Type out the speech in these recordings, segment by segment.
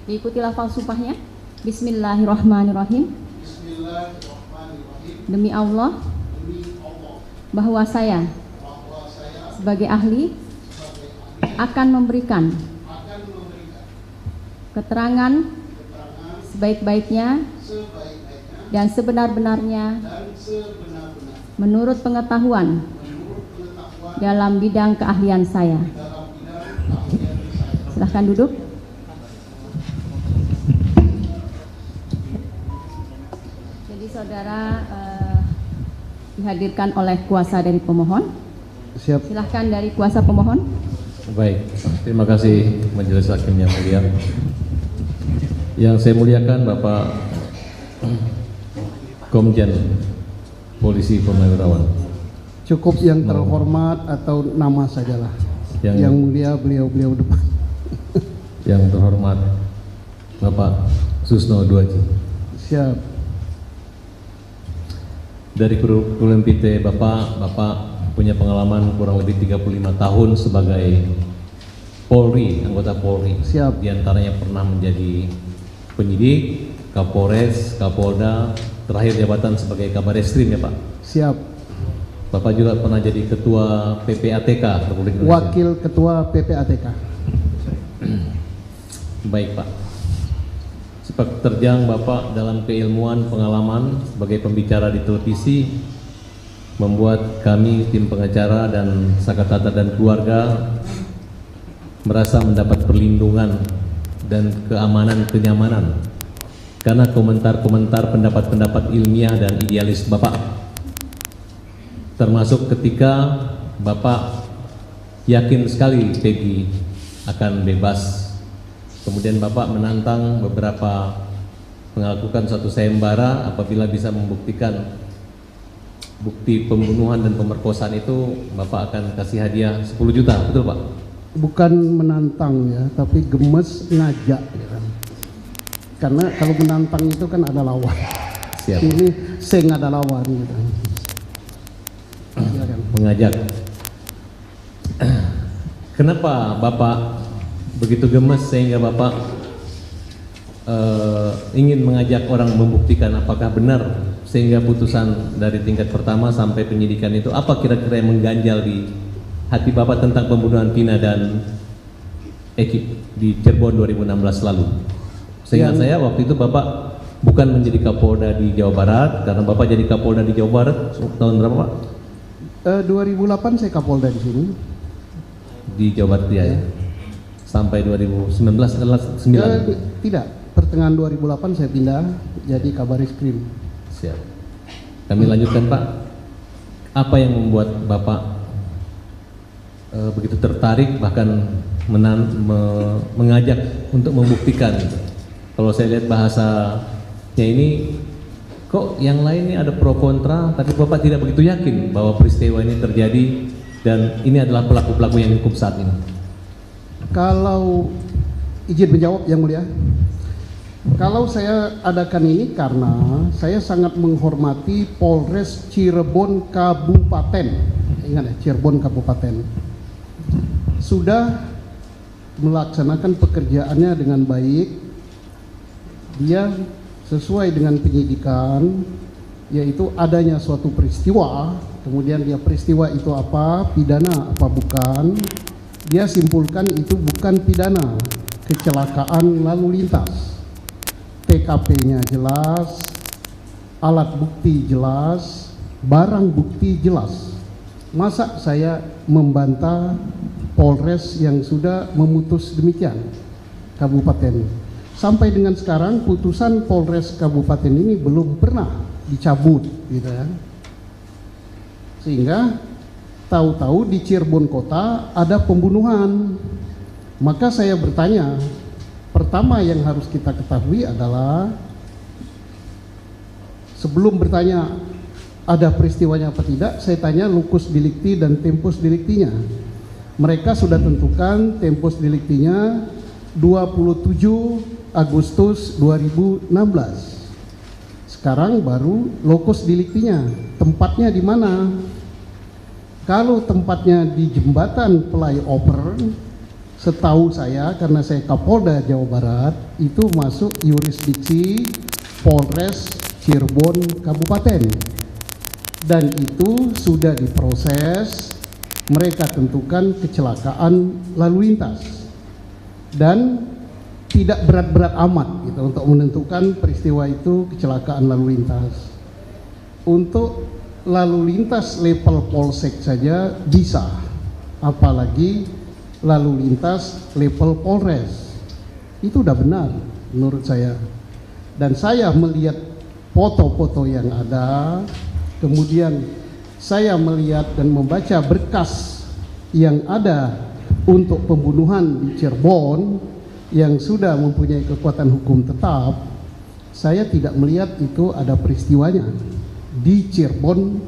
Diikuti lafal sumpahnya. Bismillahirrahmanirrahim. Bismillahirrahmanirrahim. Demi Allah bahwa saya sebagai ahli akan memberikan keterangan sebaik-baiknya dan sebenar-benarnya menurut pengetahuan dalam bidang keahlian saya. Silahkan duduk. Jadi saudara dihadirkan oleh kuasa dari pemohon. Siap. Silahkan dari kuasa pemohon. Baik, terima kasih Majelis Hakim yang mulia. Yang saya muliakan Bapak Komjen Polisi Purnawirawan. Cukup yang terhormat atau nama sajalah. Yang mulia beliau depan. Yang terhormat Bapak Susno Duaji. Siap. Dari kurikulum PT Bapak punya pengalaman kurang lebih 35 tahun sebagai Polri, anggota Polri. Siap. Di antaranya pernah menjadi penyidik, Kapolres, Kapolda, terakhir jabatan sebagai Kabar Eskrim ya Pak. Siap. Bapak juga pernah jadi Ketua PPATK Republik Indonesia. Wakil Ketua PPATK. Baik Pak. Sepak terjang Bapak dalam keilmuan pengalaman sebagai pembicara di televisi membuat kami tim pengacara dan Sakatata dan keluarga merasa mendapat perlindungan dan kenyamanan karena komentar-komentar pendapat-pendapat ilmiah dan idealis Bapak, termasuk ketika Bapak yakin sekali Peggy akan bebas. Kemudian Bapak menantang beberapa melakukan suatu sayembara apabila bisa membuktikan bukti pembunuhan dan pemerkosaan itu Bapak akan kasih hadiah 10 juta, betul Pak? Bukan menantang ya, tapi gemes ngajak ya kan. Karena kalau menantang itu kan ada lawan. Siap. Ini sing ada lawan gitu. Silakan. Mengajak. Kenapa Bapak begitu gemes sehingga Bapak ingin mengajak orang membuktikan apakah benar sehingga putusan dari tingkat pertama sampai penyidikan itu apa kira-kira yang mengganjal di hati Bapak tentang pembunuhan Vina dan Eki di Cirebon 2016 lalu? Sehingga saya waktu itu Bapak bukan menjadi Kapolda di Jawa Barat karena Bapak jadi Kapolda di Jawa Barat tahun berapa Pak? 2008 saya Kapolda di sini. Di Jawa Barat ya. Sampai 2019 adalah 9. Tidak, pertengahan 2008 saya pindah jadi Kabar Eskrim. Siap. Kami lanjutkan Pak. Apa yang membuat Bapak begitu tertarik bahkan mengajak untuk membuktikan? Kalau saya lihat bahasanya ini kok yang lainnya ada pro kontra, tapi Bapak tidak begitu yakin bahwa peristiwa ini terjadi dan ini adalah pelaku-pelaku yang hukum saat ini. Kalau izin menjawab yang mulia, kalau saya adakan ini karena saya sangat menghormati Polres Cirebon Kabupaten. Ingat ya, Cirebon Kabupaten sudah melaksanakan pekerjaannya dengan baik. Dia sesuai dengan penyidikan, yaitu adanya suatu peristiwa, kemudian dia peristiwa itu apa, pidana apa bukan, dia simpulkan itu bukan pidana, kecelakaan lalu lintas. TKP-nya jelas, alat bukti jelas, barang bukti jelas. Masa saya membantah Polres yang sudah memutus demikian, Kabupaten. Sampai dengan sekarang putusan Polres Kabupaten ini belum pernah dicabut gitu ya. Sehingga tahu-tahu di Cirebon kota ada pembunuhan. Maka saya bertanya, pertama yang harus kita ketahui adalah sebelum bertanya ada peristiwanya apa tidak, saya tanya lucus delicti dan tempus delictinya. Mereka sudah tentukan tempus delictinya 27 Agustus 2016. Sekarang baru locus delictinya, tempatnya di mana? Kalau tempatnya di jembatan flyover, setahu saya karena saya Kapolda Jawa Barat itu masuk yurisdiksi Polres Cirebon Kabupaten, dan itu sudah diproses. Mereka tentukan kecelakaan lalu lintas dan tidak berat-berat amat gitu untuk menentukan peristiwa itu kecelakaan lalu lintas. Untuk lalu lintas level polsek saja bisa, apalagi lalu lintas level polres. Itu udah benar menurut saya. Dan saya melihat foto-foto yang ada, kemudian saya melihat dan membaca berkas yang ada untuk pembunuhan di Cirebon yang sudah mempunyai kekuatan hukum tetap. Saya tidak melihat itu ada peristiwanya di Cirebon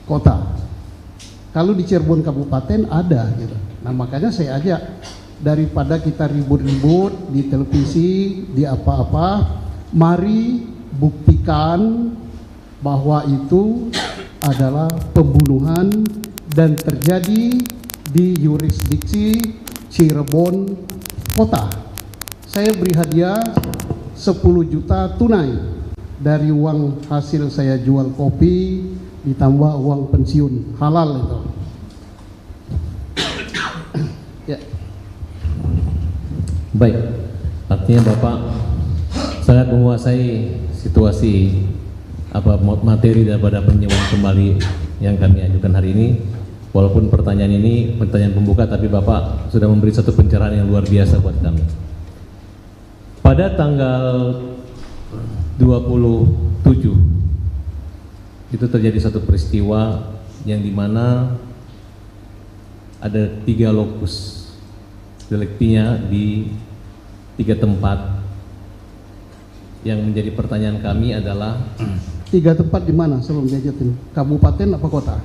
kota. Kalau di Cirebon Kabupaten ada gitu. Nah, makanya saya ajak, daripada kita ribut-ribut di televisi, di apa-apa, mari buktikan bahwa itu adalah pembunuhan dan terjadi di yurisdiksi Cirebon kota. Saya beri hadiah 10 juta tunai dari uang hasil saya jual kopi ditambah uang pensiun halal itu. Ya. Baik, artinya Bapak sangat menguasai situasi materi daripada peninjauan kembali yang kami ajukan hari ini. Walaupun pertanyaan ini pertanyaan pembuka, tapi Bapak sudah memberi satu pencerahan yang luar biasa buat kami. Pada tanggal 27 itu terjadi satu peristiwa yang dimana ada 3 lokus deliktinya di 3 tempat. Yang menjadi pertanyaan kami adalah 3 tempat di mana sebelum diajutin? Kabupaten apa kota?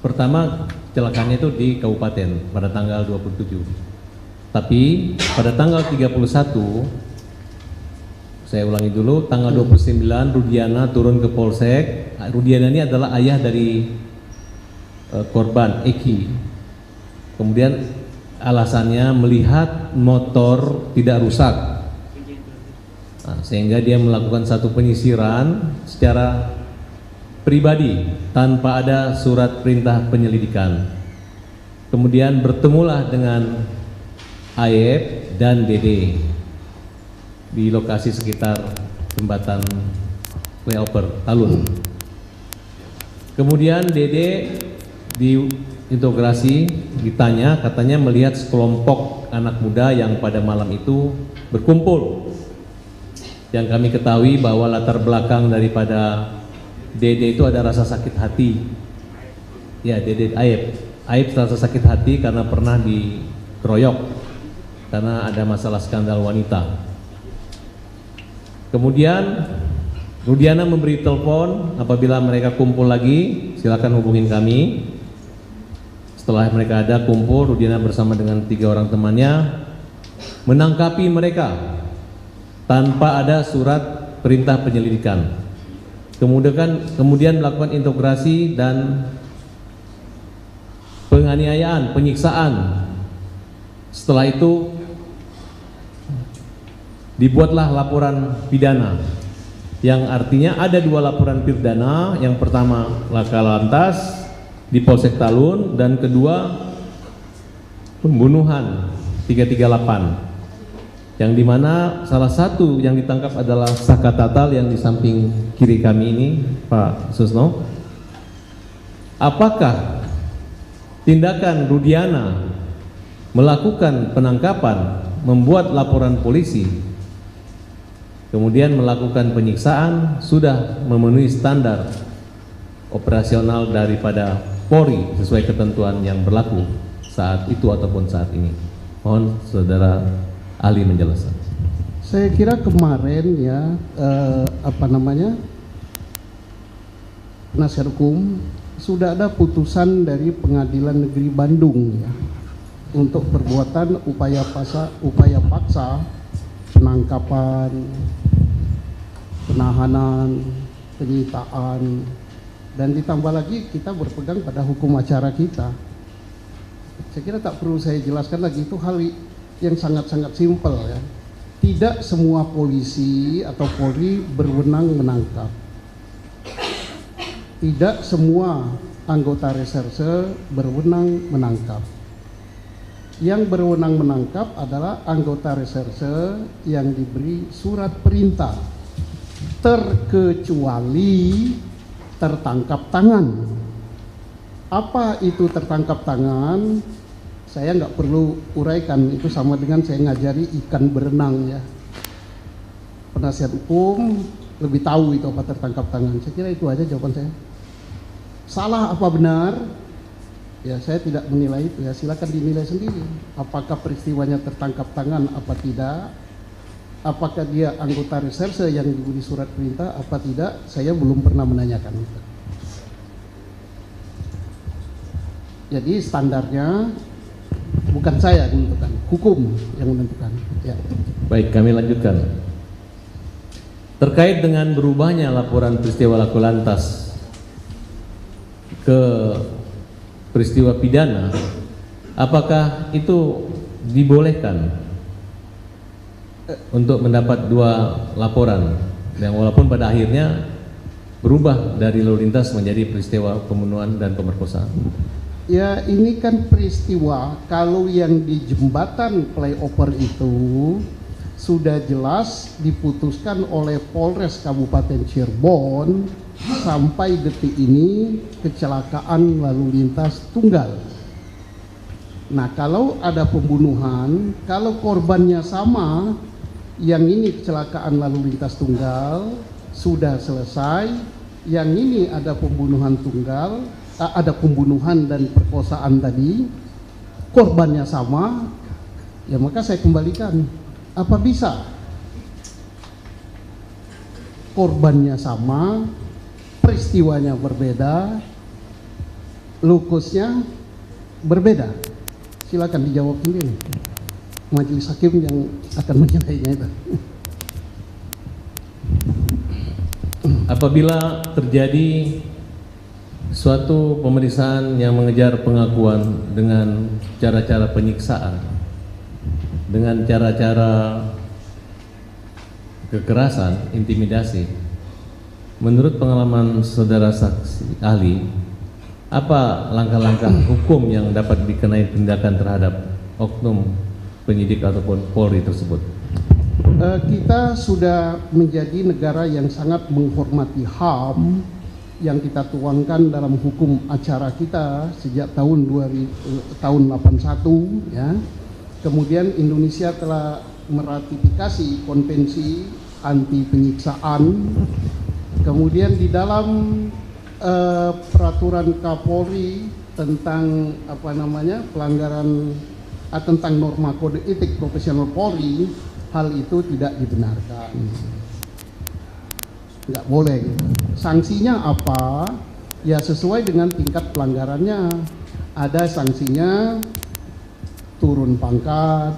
pertama, kecelakaannya itu di kabupaten pada tanggal 27. Tapi pada tanggal 31, saya ulangi dulu, tanggal 29 Rudiana turun ke Polsek. Rudiana ini adalah ayah dari korban Eki. Kemudian alasannya melihat motor tidak rusak. Nah, sehingga dia melakukan satu penyisiran secara pribadi tanpa ada surat perintah penyelidikan. Kemudian bertemulah dengan Ayep dan Dede di lokasi sekitar jembatan flyover Talun. Kemudian Dede diinterogasi, ditanya, katanya melihat sekelompok anak muda yang pada malam itu berkumpul. Yang kami ketahui bahwa latar belakang daripada Dede itu ada rasa sakit hati. Ya, Dede Ayep rasa sakit hati karena pernah dikeroyok karena ada masalah skandal wanita. Kemudian Rudiana memberi telepon, apabila mereka kumpul lagi silakan hubungin kami. Setelah mereka ada kumpul, Rudiana bersama dengan 3 orang temannya menangkapi mereka tanpa ada surat perintah penyelidikan. Kemudian melakukan integrasi dan penganiayaan, penyiksaan. Setelah itu dibuatlah laporan pidana, yang artinya ada 2 laporan pidana. Yang pertama laka lantas di Polsek Talun, dan kedua pembunuhan 338. Yang dimana salah satu yang ditangkap adalah Saka Tatal yang di samping kiri kami ini, Pak Susno. Apakah tindakan Rudiana melakukan penangkapan, membuat laporan polisi, kemudian melakukan penyiksaan sudah memenuhi standar operasional daripada Polri sesuai ketentuan yang berlaku saat itu ataupun saat ini? Mohon saudara ahli menjelaskan. Saya kira kemarin ya penasihat hukum sudah ada putusan dari Pengadilan Negeri Bandung ya, untuk perbuatan upaya paksa, penangkapan, penahanan, penyitaan, dan ditambah lagi kita berpegang pada hukum acara kita. Saya kira tak perlu saya jelaskan lagi, itu hal yang sangat-sangat simpel ya. Tidak semua polisi atau Polri berwenang menangkap. Tidak semua anggota reserse berwenang menangkap. Yang berwenang menangkap adalah anggota reserse yang diberi surat perintah, terkecuali tertangkap tangan. Apa itu tertangkap tangan? Saya nggak perlu uraikan, itu sama dengan saya ngajari ikan berenang ya. Penasihat hukum lebih tahu itu apa tertangkap tangan. Saya kira itu aja jawaban saya. Salah apa benar? Ya saya tidak menilai itu ya, silakan dinilai sendiri. Apakah peristiwanya tertangkap tangan apa tidak? Apakah dia anggota reserse yang diberi surat perintah apa tidak? Saya belum pernah menanyakan itu. Jadi standarnya bukan saya yang menentukan, hukum yang menentukan. Ya. Baik, kami lanjutkan. Terkait dengan berubahnya laporan peristiwa laku lantas ke peristiwa pidana, apakah itu dibolehkan untuk mendapat dua laporan yang walaupun pada akhirnya berubah dari lalu lintas menjadi peristiwa pembunuhan dan pemerkosaan? Ya ini kan peristiwa, kalau yang di jembatan flyover itu sudah jelas diputuskan oleh Polres Kabupaten Cirebon sampai detik ini kecelakaan lalu lintas tunggal. Nah kalau ada pembunuhan, kalau korbannya sama, yang ini kecelakaan lalu lintas tunggal sudah selesai, yang ini ada pembunuhan tunggal, ada pembunuhan dan perkosaan tadi, korbannya sama, ya maka saya kembalikan. Apa bisa korbannya sama, peristiwanya berbeda, lukusnya berbeda? Silakan dijawab sendiri, majelis hakim yang akan menilainya itu. Apabila terjadi suatu pemeriksaan yang mengejar pengakuan dengan cara-cara penyiksaan, dengan cara-cara kekerasan, intimidasi, menurut pengalaman saudara saksi ahli, apa langkah-langkah hukum yang dapat dikenai tindakan terhadap oknum penyidik ataupun Polri tersebut? Kita sudah menjadi negara yang sangat menghormati HAM yang kita tuangkan dalam hukum acara kita sejak tahun 81 ya. Kemudian Indonesia telah meratifikasi konvensi anti penyiksaan. Kemudian di dalam peraturan Kapolri tentang pelanggaran tentang norma kode etik profesional Polri, hal itu tidak dibenarkan. Nggak boleh gitu. Sanksinya apa? Ya sesuai dengan tingkat pelanggarannya. Ada sanksinya turun pangkat,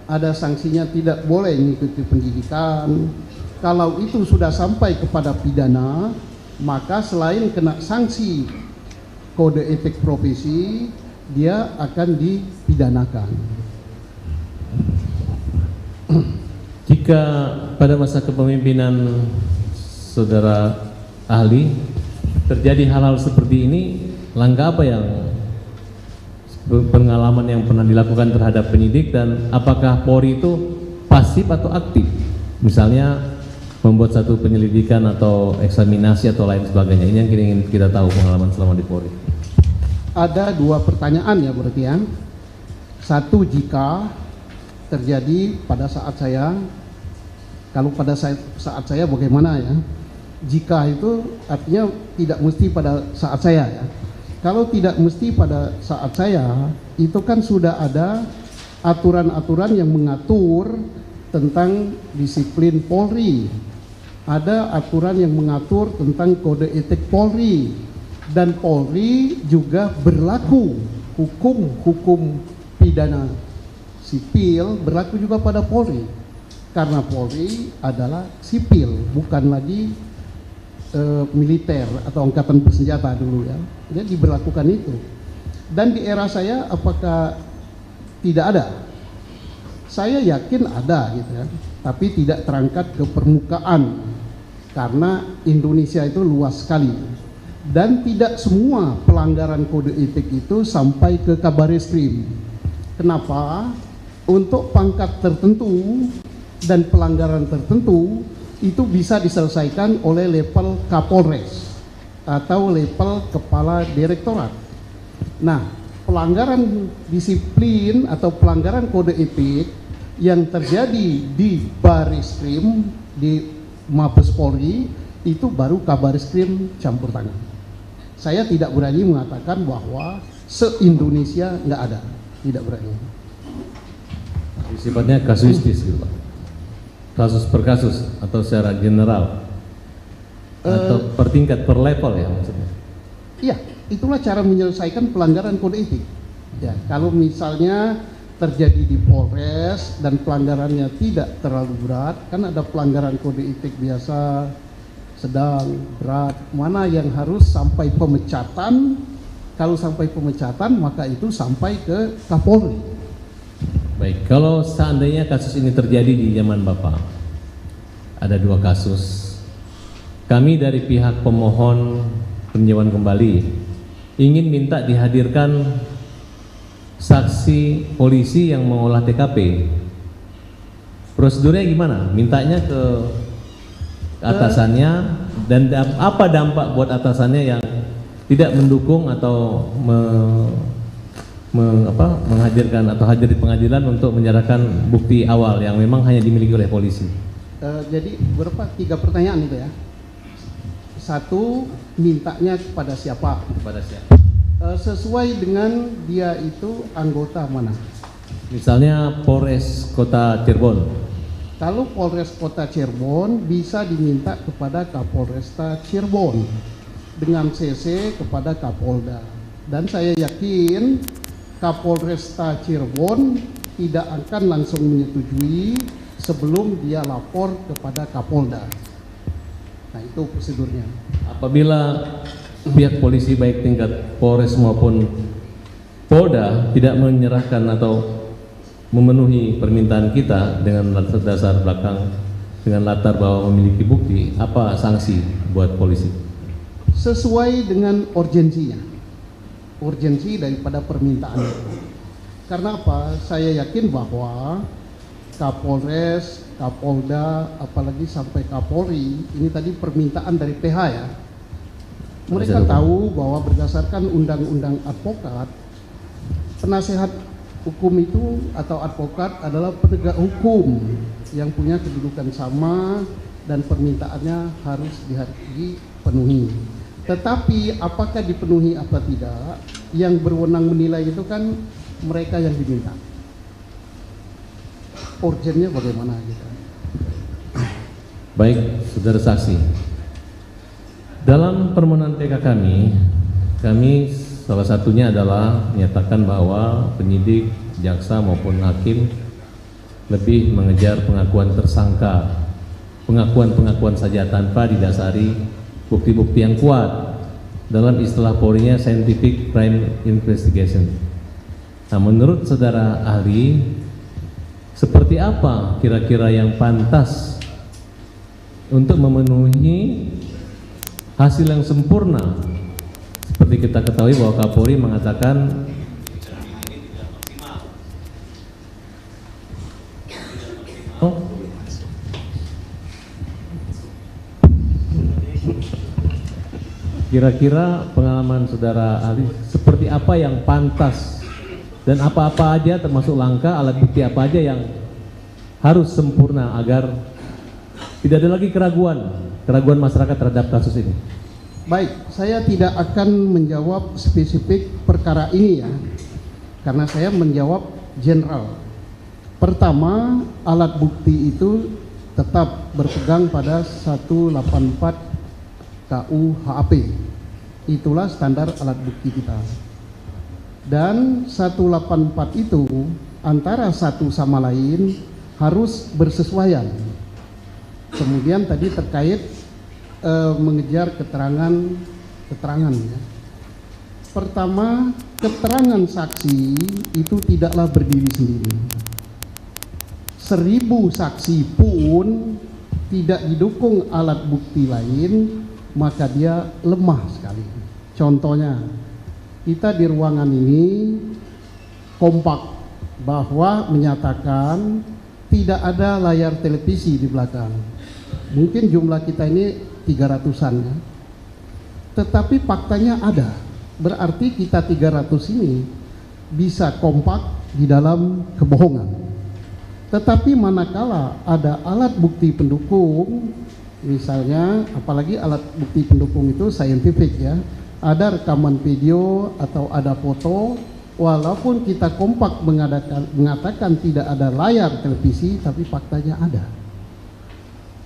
ada sanksinya tidak boleh mengikuti pendidikan. Kalau itu sudah sampai kepada pidana, maka selain kena sanksi kode etik profesi, dia akan dipidanakan. Jika pada masa kepemimpinan saudara ahli terjadi hal-hal seperti ini, langkah apa yang pengalaman yang pernah dilakukan terhadap penyidik, dan apakah Polri itu pasif atau aktif? Misalnya membuat satu penyelidikan atau eksaminasi atau lain sebagainya. Ini yang ingin kita tahu pengalaman selama di Polri. Ada dua pertanyaan ya berarti ya. Satu, jika terjadi pada saat saya, kalau pada saat saya bagaimana ya? Jika itu artinya tidak mesti pada saat saya ya. Kalau tidak mesti pada saat saya, itu kan sudah ada aturan-aturan yang mengatur tentang disiplin Polri. Ada aturan yang mengatur tentang kode etik Polri. Dan Polri juga berlaku hukum pidana sipil berlaku juga pada Polri. Karena Polri adalah sipil, bukan lagi militer atau angkatan bersenjata dulu ya. Jadi diberlakukan itu. Dan di era saya apakah tidak ada? Saya yakin ada gitu ya, tapi tidak terangkat ke permukaan karena Indonesia itu luas sekali dan tidak semua pelanggaran kode etik itu sampai ke Kabareskrim. Kenapa? Untuk pangkat tertentu dan pelanggaran tertentu itu bisa diselesaikan oleh level Kapolres atau level Kepala Direktorat. Nah, pelanggaran disiplin atau pelanggaran kode etik yang terjadi di Bareskrim, di Mabes Polri, itu baru Kabareskrim campur tangan. Saya tidak berani mengatakan bahwa se-Indonesia nggak ada, tidak berani. Sifatnya kasuistis gitu Pak. Kasus per kasus atau secara general atau per tingkat, per level ya maksudnya. Iya, itulah cara menyelesaikan pelanggaran kode etik. Ya, kalau misalnya terjadi di Polres dan pelanggarannya tidak terlalu berat, kan ada pelanggaran kode etik biasa, sedang, berat, mana yang harus sampai pemecatan. Kalau sampai pemecatan maka itu sampai ke Kapolri. Baik, kalau seandainya kasus ini terjadi di zaman Bapak, ada 2 kasus. Kami dari pihak pemohon peninjauan kembali ingin minta dihadirkan saksi polisi yang mengolah TKP. Prosedurnya gimana? Mintanya ke atasannya dan apa dampak buat atasannya yang tidak mendukung atau menghadirkan atau hadir di pengadilan untuk menyerahkan bukti awal yang memang hanya dimiliki oleh polisi. Jadi berapa? 3 pertanyaan itu ya. 1, mintanya kepada siapa? Kepada siapa? Sesuai dengan dia itu anggota mana? Misalnya Polres Kota Cirebon. Kalau Polres Kota Cirebon bisa diminta kepada Kapolresta Cirebon dengan CC kepada Kapolda. Dan saya yakin Kapolresta Cirebon tidak akan langsung menyetujui sebelum dia lapor kepada Kapolda. Nah, itu prosedurnya. Apabila pihak polisi baik tingkat Polres maupun Polda tidak menyerahkan atau memenuhi permintaan kita dengan dasar belakang, dengan latar bahwa memiliki bukti, apa sanksi buat polisi? Sesuai dengan urgensinya, urgensi daripada permintaan itu. Karena apa? Saya yakin bahwa Kapolres, Kapolda, apalagi sampai Kapolri, ini tadi permintaan dari PH ya. Mereka tahu bahwa berdasarkan undang-undang advokat, penasehat hukum itu atau advokat adalah penegak hukum yang punya kedudukan sama dan permintaannya harus dipenuhi. Tetapi apakah dipenuhi apa tidak, yang berwenang menilai itu kan mereka yang diminta. Urgennya bagaimana gitu. Baik, saudara saksi. Dalam permohonan PK kami salah satunya adalah menyatakan bahwa penyidik, jaksa maupun hakim lebih mengejar pengakuan tersangka, pengakuan saja tanpa didasari bukti-bukti yang kuat. Dalam istilah Polri-nya scientific crime investigation. Nah, menurut saudara ahli, seperti apa kira-kira yang pantas untuk memenuhi hasil yang sempurna? Seperti kita ketahui bahwa Kapolri mengatakan kira-kira pengalaman saudara ahli seperti apa yang pantas dan apa-apa aja termasuk langkah alat bukti apa aja yang harus sempurna agar tidak ada lagi keraguan masyarakat terhadap kasus ini. Baik, saya tidak akan menjawab spesifik perkara ini ya, karena saya menjawab general. Pertama, alat bukti itu tetap berpegang pada 184 KUHP. Itulah standar alat bukti kita. Dan 184 itu antara satu sama lain harus bersesuaian. Kemudian tadi terkait mengejar keterangan ya. Pertama, keterangan saksi itu tidaklah berdiri sendiri. 1000 saksi pun tidak didukung alat bukti lain, maka dia lemah sekali. Contohnya, kita di ruangan ini kompak bahwa menyatakan tidak ada layar televisi di belakang. Mungkin jumlah kita ini 300-an ya. Tetapi faktanya ada. Berarti kita 300 ini bisa kompak di dalam kebohongan. Tetapi manakala ada alat bukti pendukung, misalnya apalagi alat bukti pendukung itu scientific ya, ada rekaman video atau ada foto, walaupun kita kompak mengatakan tidak ada layar televisi, tapi faktanya ada.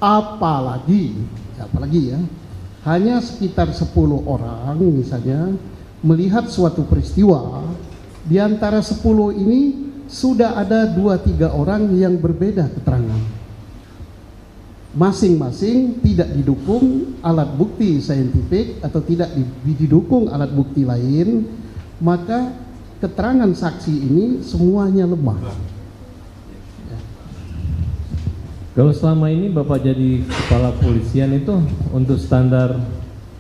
Apalagi ya, hanya sekitar 10 orang misalnya melihat suatu peristiwa, di antara 10 ini sudah ada 2-3 orang yang berbeda keterangan. Masing-masing tidak didukung alat bukti saintifik atau tidak didukung alat bukti lain, maka keterangan saksi ini semuanya lemah. Kalau selama ini Bapak jadi kepala polisian itu untuk standar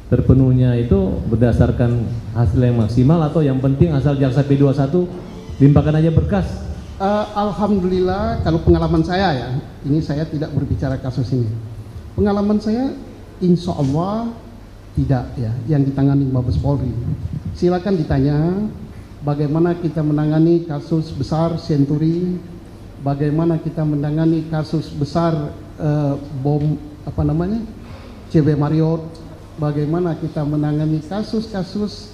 terpenuhnya itu berdasarkan hasil yang maksimal atau yang penting asal jaksa P21 limpahkan aja berkas? Alhamdulillah, kalau pengalaman saya ya, ini saya tidak berbicara kasus ini. Pengalaman saya insya Allah tidak ya yang ditangani Mabes Polri. Silakan ditanya bagaimana kita menangani kasus besar Senturi, bagaimana kita menangani kasus besar bom CB Marriott, bagaimana kita menangani kasus-kasus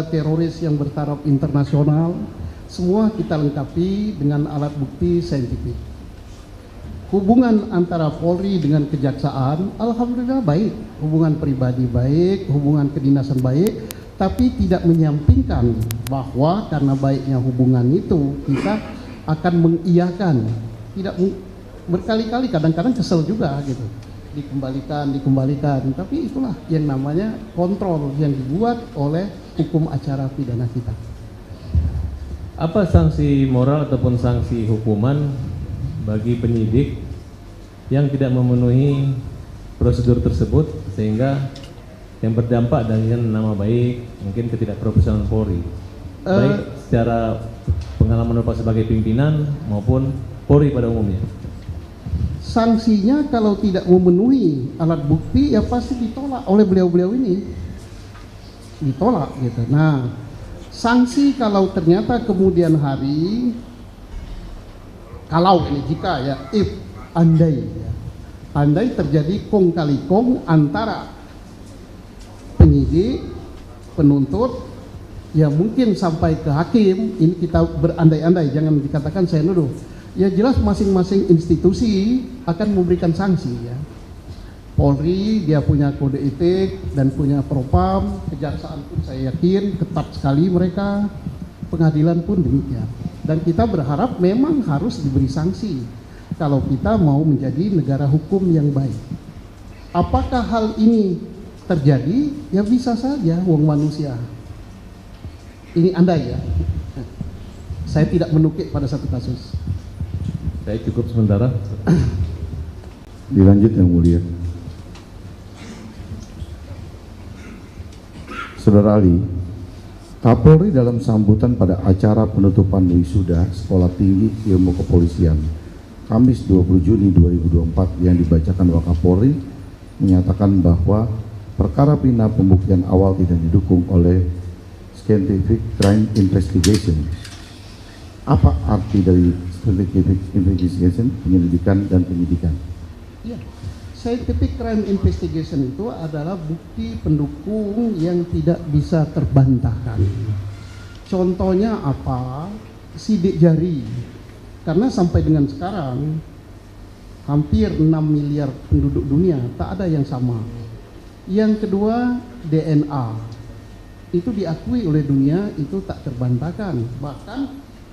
teroris yang bertaraf internasional. Semua kita lengkapi dengan alat bukti saintifik. Hubungan antara Polri dengan kejaksaan alhamdulillah baik, hubungan pribadi baik, hubungan kedinasan baik, tapi tidak menyampingkan bahwa karena baiknya hubungan itu kita akan mengiyakan, tidak berkali-kali, kadang-kadang kesel juga gitu, dikembalikan, tapi itulah yang namanya kontrol yang dibuat oleh hukum acara pidana kita. Apa sanksi moral ataupun sanksi hukuman bagi penyidik yang tidak memenuhi prosedur tersebut sehingga yang berdampak dengan nama baik, mungkin ketidakprofesionalan Polri, baik secara pengalaman Bapak sebagai pimpinan maupun Polri pada umumnya? Sanksinya kalau tidak memenuhi alat bukti ya pasti ditolak oleh beliau-beliau ini, ditolak gitu. Nah, sanksi kalau ternyata kemudian hari, kalau ini jika ya, andai terjadi kong kali kong antara penyidik, penuntut, ya mungkin sampai ke hakim, ini kita berandai-andai, jangan dikatakan saya nuduh. Ya jelas masing-masing institusi akan memberikan sanksi ya. Polri dia punya kode etik dan punya propam, kejaksaan pun saya yakin ketat sekali mereka, pengadilan pun demikian. Dan kita berharap memang harus diberi sanksi kalau kita mau menjadi negara hukum yang baik. Apakah hal ini terjadi? Ya bisa saja, wong manusia. Ini andai ya. Saya tidak menukik pada satu kasus. Saya cukup sementara. Dilanjut yang mulia. Saudara Ali, Kapolri dalam sambutan pada acara penutupan wisuda Sekolah Tinggi Ilmu Kepolisian Kamis 20 Juni 2024 yang dibacakan Wakapolri menyatakan bahwa perkara pidana pembuktian awal tidak didukung oleh Scientific Crime Investigation. Apa arti dari Scientific Investigation, penyelidikan dan penyidikan? Ya. Scientific Crime Investigation itu adalah bukti pendukung yang tidak bisa terbantahkan. Contohnya apa? Sidik jari. Karena sampai dengan sekarang hampir 6 miliar penduduk dunia tak ada yang sama. Yang kedua, DNA. Itu diakui oleh dunia, itu tak terbantahkan. Bahkan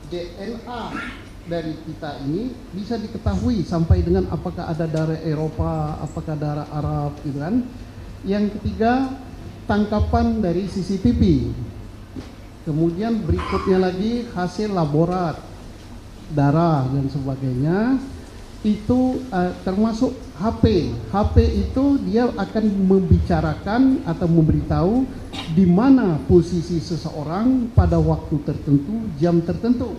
DNA dari kita ini bisa diketahui sampai dengan apakah ada darah Eropa, apakah darah Arab gitu kan. Yang ketiga, tangkapan dari CCTV. Kemudian berikutnya lagi hasil laborat, darah dan sebagainya. itu termasuk HP. HP itu dia akan membicarakan atau memberitahu di mana posisi seseorang pada waktu tertentu, jam tertentu.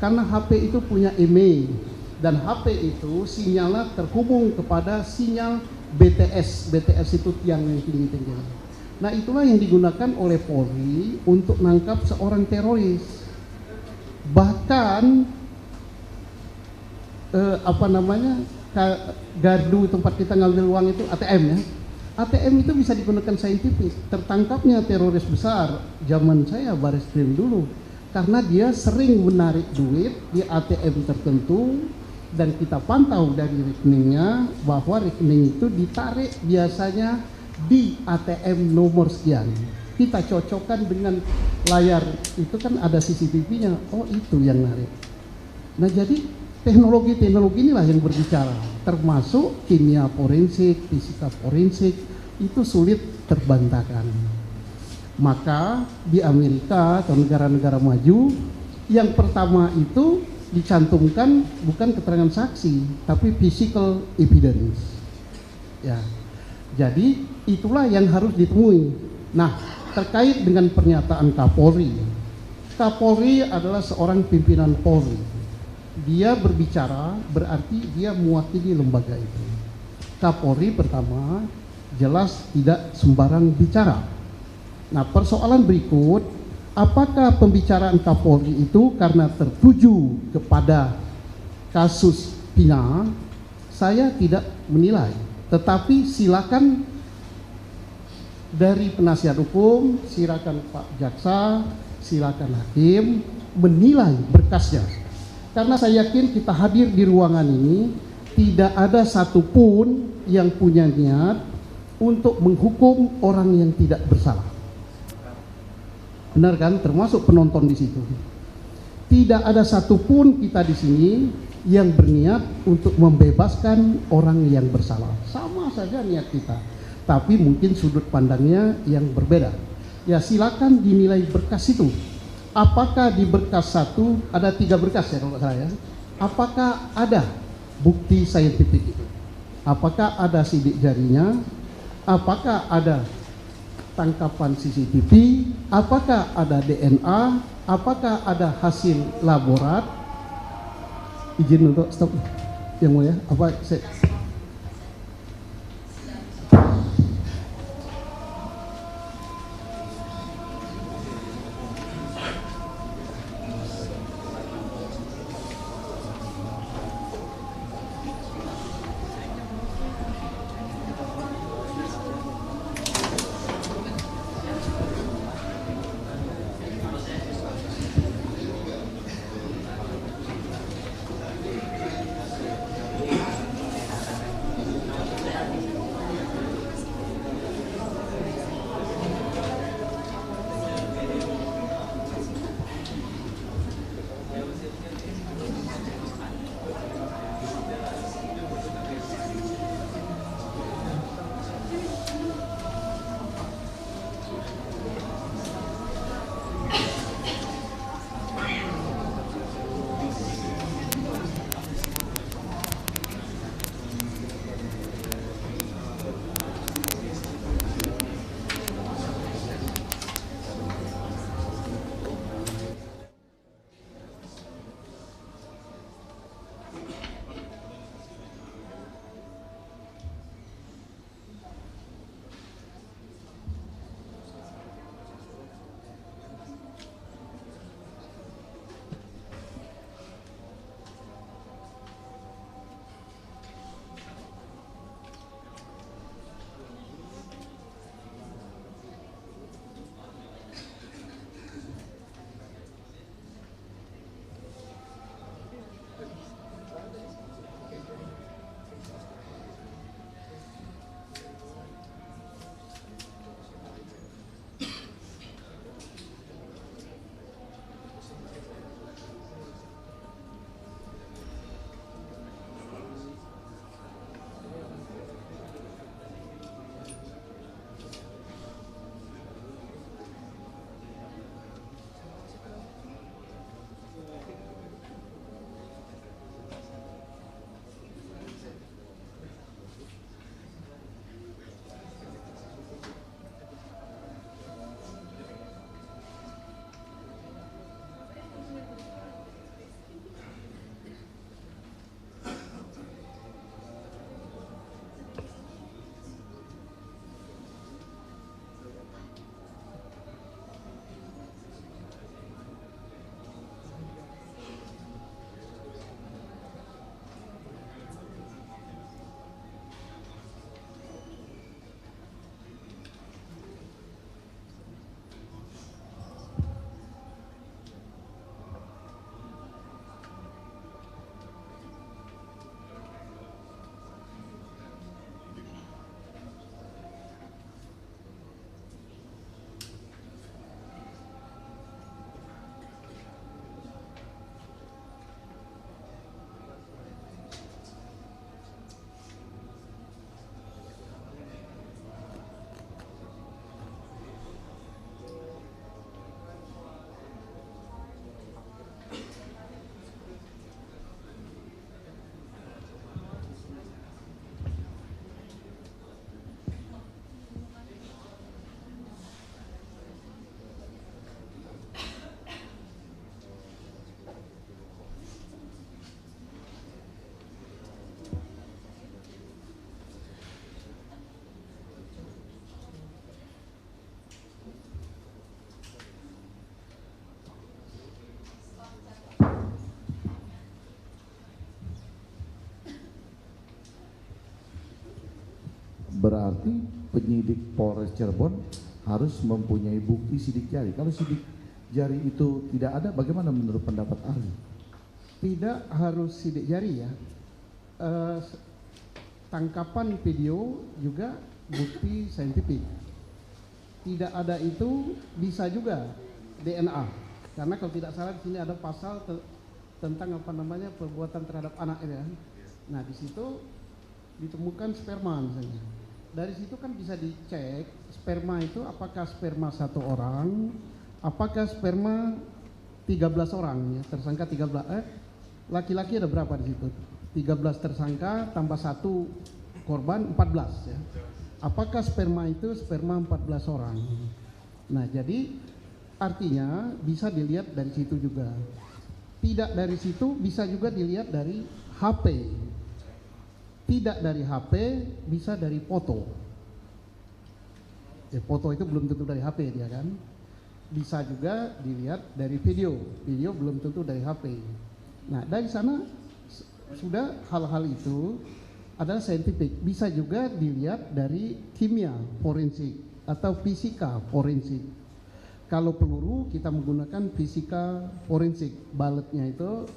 Karena HP itu punya email dan HP itu sinyalnya terhubung kepada sinyal BTS. BTS itu tiang yang tinggi-tinggi. Nah, itulah yang digunakan oleh Polri untuk nangkap seorang teroris. Bahkan gardu tempat kita ngambil uang itu ATM ya. ATM itu bisa digunakan saintifik. Tertangkapnya teroris besar zaman saya Bareskrim dulu karena dia sering menarik duit di ATM tertentu dan kita pantau dari rekeningnya bahwa rekening itu ditarik biasanya di ATM nomor sekian. Kita cocokkan dengan layar itu kan ada CCTV-nya. Oh, itu yang narik. Nah, jadi teknologi-teknologi inilah yang berbicara, termasuk kimia forensik, fisika forensik, itu sulit terbantahkan. Maka di Amerika atau negara-negara maju, yang pertama itu dicantumkan bukan keterangan saksi, tapi physical evidence. Ya, jadi itulah yang harus ditemui. Nah, terkait dengan pernyataan Kapolri, Kapolri adalah seorang pimpinan Polri. Dia berbicara berarti dia mewakili lembaga itu. Kapolri pertama jelas tidak sembarang bicara. Nah, persoalan berikut, apakah pembicaraan Kapolri itu karena tertuju kepada kasus Pina? Saya tidak menilai, tetapi silakan dari penasihat hukum, silakan Pak Jaksa, silakan hakim menilai berkasnya. Karena saya yakin kita hadir di ruangan ini tidak ada satupun yang punya niat untuk menghukum orang yang tidak bersalah. Benar kan? Termasuk penonton di situ. Tidak ada satupun kita di sini yang berniat untuk membebaskan orang yang bersalah. Sama saja niat kita, tapi mungkin sudut pandangnya yang berbeda. Ya, silakan dinilai berkas itu. Apakah di berkas satu, ada 3 berkas ya kalau saya, apakah ada bukti saintifik itu? Apakah ada sidik jarinya? Apakah ada tangkapan CCTV? Apakah ada DNA? Apakah ada hasil laborat? Izin untuk stop yang mulia. Apa saya berarti penyidik Polres Cirebon harus mempunyai bukti sidik jari. Kalau sidik jari itu tidak ada, bagaimana menurut pendapat ahli? Tidak harus sidik jari ya. Tangkapan video juga bukti saintifik. Tidak ada itu bisa juga DNA. Karena kalau tidak salah di sini ada pasal tentang apa namanya perbuatan terhadap anak ya. Nah di situ ditemukan sperma misalnya. Dari situ kan bisa dicek sperma itu apakah sperma satu orang, apakah sperma 13 orang ya, tersangka 13 laki-laki ada berapa di situ? 13 tersangka tambah 1 korban 14 ya. Apakah sperma itu sperma 14 orang? Nah, jadi artinya bisa dilihat dari situ juga. Tidak dari situ bisa juga dilihat dari HP. Tidak dari HP bisa dari foto. Foto itu belum tentu dari HP dia kan. Bisa juga dilihat dari video. Video belum tentu dari HP. Nah, dari sana sudah hal-hal itu adalah saintifik. Bisa juga dilihat dari kimia forensik atau fisika forensik. Kalau peluru kita menggunakan fisika forensik. Baletnya itu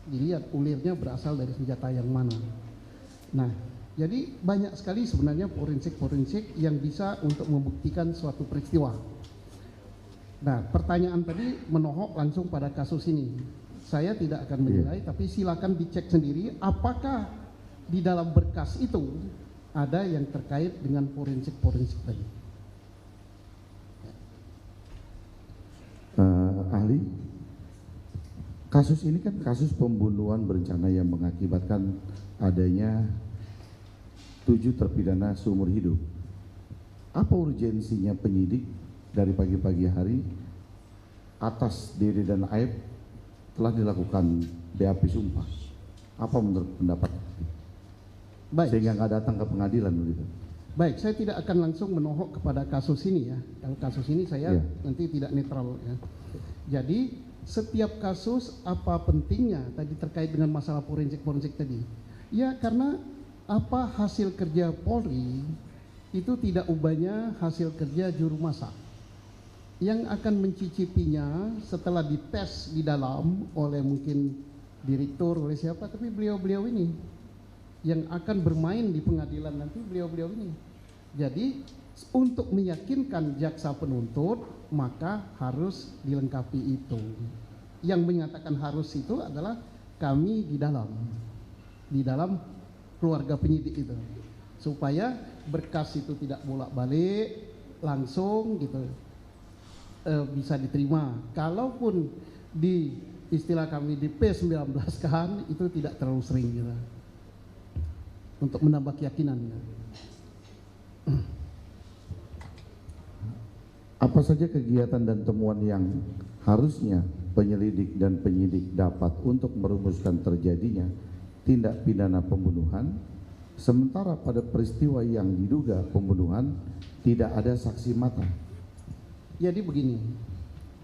dilihat ulirnya berasal dari senjata yang mana. Nah, jadi banyak sekali sebenarnya forensik-forensik yang bisa untuk membuktikan suatu peristiwa. Nah, pertanyaan tadi menohok langsung pada kasus ini. Saya tidak akan menilai, tapi silakan dicek sendiri apakah di dalam berkas itu ada yang terkait dengan forensik-forensik tadi. Ahli, kasus ini kan kasus pembunuhan berencana yang mengakibatkan adanya 7 terpidana seumur hidup. Apa urgensinya penyidik dari pagi-pagi hari atas Dede dan Aib telah dilakukan BAP sumpah? Apa menurut pendapat? Baik. Sehingga nggak datang ke pengadilan begitu. Baik, saya tidak akan langsung menohok kepada kasus ini ya. Kalau kasus ini saya nanti tidak netral ya. Jadi setiap kasus apa pentingnya tadi terkait dengan masalah forensik tadi? Ya karena apa hasil kerja Polri itu tidak ubahnya hasil kerja juru masak. Yang akan mencicipinya setelah dites di dalam oleh mungkin direktur oleh siapa, tapi beliau-beliau ini yang akan bermain di pengadilan nanti beliau-beliau ini. Jadi untuk meyakinkan jaksa penuntut maka harus dilengkapi itu. Yang menyatakan harus itu adalah kami di dalam keluarga penyidik itu, supaya berkas itu tidak bolak-balik langsung gitu bisa diterima. Kalaupun di istilah kami di P19 kan itu tidak terlalu sering gitu. Untuk menambah keyakinannya. Apa saja kegiatan dan temuan yang harusnya penyelidik dan penyidik dapat untuk merumuskan terjadinya tindak pidana pembunuhan, sementara pada peristiwa yang diduga pembunuhan tidak ada saksi mata? Jadi begini,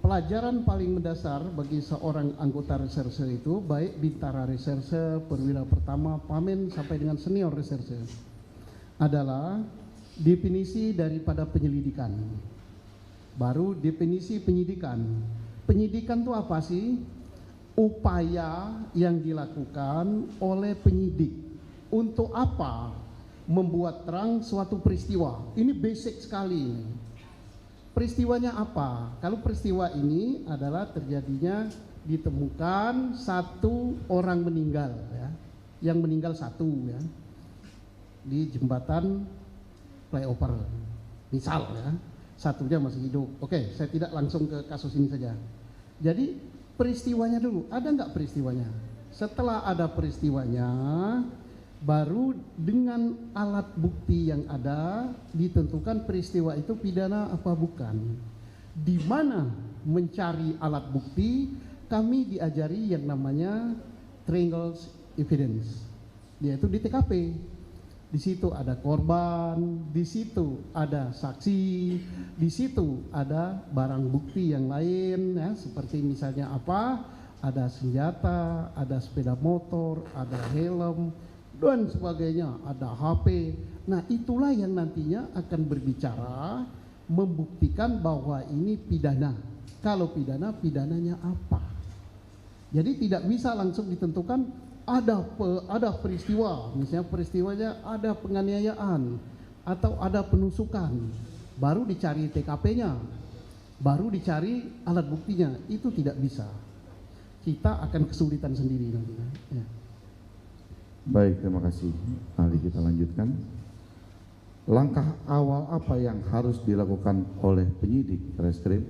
pelajaran paling mendasar bagi seorang anggota reserse itu, baik bintara reserse, perwira pertama, pamen sampai dengan senior reserse, adalah definisi daripada penyelidikan. Baru definisi penyidikan. Penyidikan itu apa sih? Upaya yang dilakukan oleh penyidik untuk apa? Membuat terang suatu peristiwa. Ini basic sekali. Peristiwanya apa? Kalau peristiwa ini adalah terjadinya ditemukan 1 orang meninggal ya. Yang meninggal 1 ya. Di jembatan flyover. Misal ya. 1-nya masih hidup. Oke, saya tidak langsung ke kasus ini saja. Jadi peristiwanya dulu, ada nggak peristiwanya? Setelah ada peristiwanya, baru dengan alat bukti yang ada ditentukan peristiwa itu pidana apa bukan. Di mana mencari alat bukti? Kami diajari yang namanya triangle evidence, yaitu di TKP. Di situ ada korban, di situ ada saksi, di situ ada barang bukti yang lain ya, seperti misalnya apa? Ada senjata, ada sepeda motor, ada helm dan sebagainya, ada HP. Nah, itulah yang nantinya akan berbicara membuktikan bahwa ini pidana. Kalau pidana, pidananya apa? Jadi tidak bisa langsung ditentukan ada peristiwa, misalnya peristiwanya ada penganiayaan atau ada penusukan, baru dicari TKP-nya, baru dicari alat buktinya. Itu tidak bisa. Kita akan kesulitan sendiri nantinya. Ya. Baik, terima kasih. Ahli, kita lanjutkan. Langkah awal apa yang harus dilakukan oleh penyidik reskrim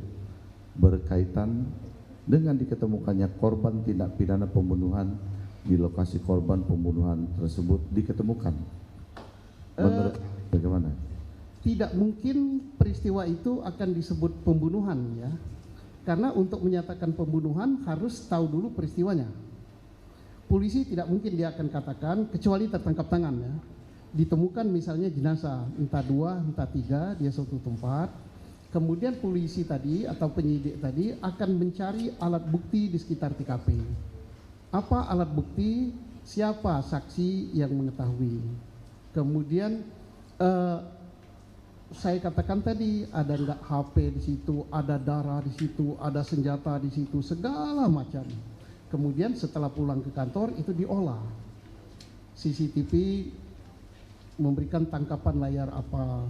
berkaitan dengan diketemukannya korban tindak pidana pembunuhan di lokasi korban pembunuhan tersebut diketemukan? Menurut bagaimana? Tidak mungkin peristiwa itu akan disebut pembunuhan, ya. Karena untuk menyatakan pembunuhan harus tahu dulu peristiwanya. Polisi tidak mungkin dia akan katakan kecuali tertangkap tangan, ya. Ditemukan misalnya jenazah entah 2 entah 3 di suatu tempat, kemudian polisi tadi atau penyidik tadi akan mencari alat bukti di sekitar TKP. Apa alat bukti? Siapa saksi yang mengetahui? Kemudian saya katakan tadi ada enggak HP di situ, ada darah di situ, ada senjata di situ, segala macam. Kemudian setelah pulang ke kantor itu diolah. CCTV memberikan tangkapan layar apa.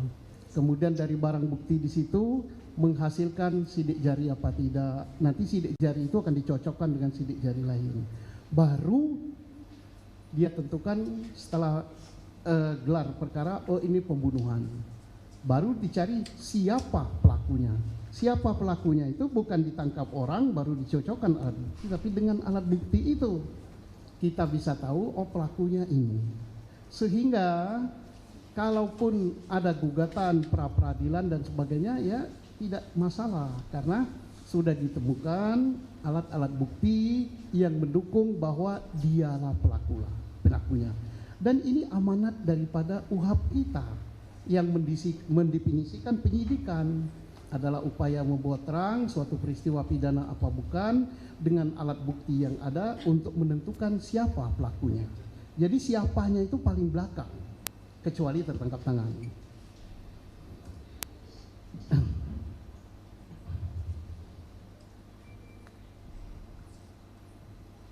Kemudian dari barang bukti di situ menghasilkan sidik jari apa tidak. Nanti sidik jari itu akan dicocokkan dengan sidik jari lain. Baru dia tentukan setelah gelar perkara, oh ini pembunuhan. Baru dicari siapa pelakunya. Siapa pelakunya itu bukan ditangkap orang baru dicocokkan alat bukti, tapi dengan alat bukti itu kita bisa tahu oh pelakunya ini. Sehingga kalaupun ada gugatan pra peradilan dan sebagainya ya tidak masalah karena sudah ditemukan alat-alat bukti yang mendukung bahwa dialah pelakunya. Dan ini amanat daripada UHAP kita yang mendefinisikan penyidikan adalah upaya membuat terang suatu peristiwa pidana apa bukan dengan alat bukti yang ada untuk menentukan siapa pelakunya. Jadi siapanya itu paling belakang kecuali tertangkap tangan.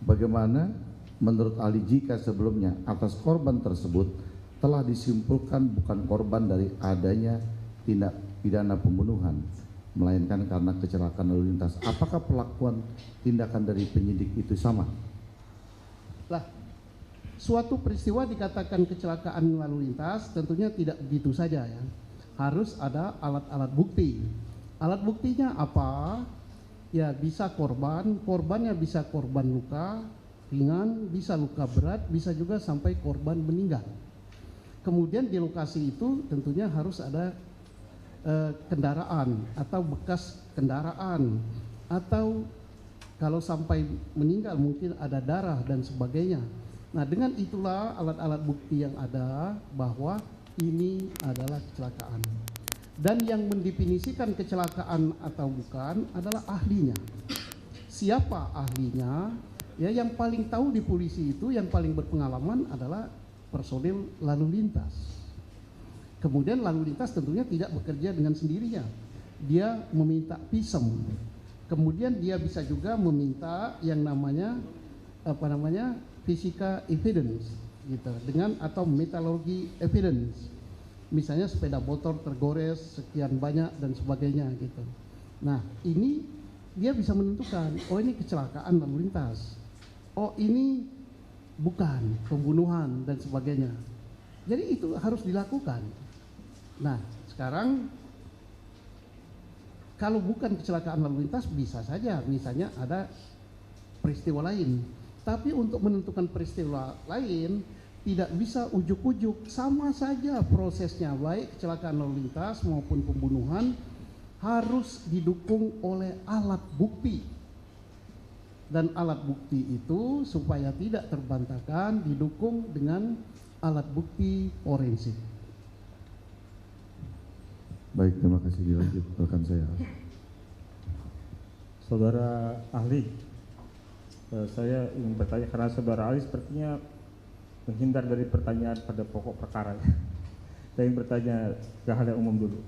Bagaimana menurut ahli jika sebelumnya atas korban tersebut telah disimpulkan bukan korban dari adanya tindak pidana pembunuhan, melainkan karena kecelakaan lalu lintas, apakah perlakuan tindakan dari penyidik itu sama? Lah, suatu peristiwa dikatakan kecelakaan lalu lintas tentunya tidak begitu saja, ya. Harus ada alat-alat bukti. Alat buktinya apa? Ya bisa korbannya bisa korban luka ringan, bisa luka berat, bisa juga sampai korban meninggal. Kemudian di lokasi itu tentunya harus ada kendaraan atau bekas kendaraan, atau kalau sampai meninggal mungkin ada darah dan sebagainya. Nah, dengan itulah alat-alat bukti yang ada bahwa ini adalah kecelakaan. Dan yang mendefinisikan kecelakaan atau bukan adalah ahlinya. Siapa ahlinya? Ya, yang paling tahu di polisi itu, yang paling berpengalaman adalah personil lalu lintas. Kemudian lalu lintas tentunya tidak bekerja dengan sendirinya. Dia meminta pisem. Kemudian dia bisa juga meminta yang namanya fisika evidence gitu, dengan atau metallurgy evidence. Misalnya sepeda motor tergores sekian banyak dan sebagainya gitu. Nah, ini dia bisa menentukan, oh ini kecelakaan lalu lintas. Oh ini bukan pembunuhan dan sebagainya. Jadi itu harus dilakukan. Nah, sekarang kalau bukan kecelakaan lalu lintas bisa saja misalnya ada peristiwa lain. Tapi untuk menentukan peristiwa lain tidak bisa ujuk-ujuk, sama saja prosesnya, baik kecelakaan lalu lintas maupun pembunuhan harus didukung oleh alat bukti. Dan alat bukti itu supaya tidak terbantahkan didukung dengan alat bukti forensik. Baik, terima kasih. Dilanjut rekan saya. Saudara ahli, saya ingin bertanya karena saudara ahli sepertinya menghindar dari pertanyaan pada pokok perkara. Saya ingin bertanya ke hal yang umum dulu.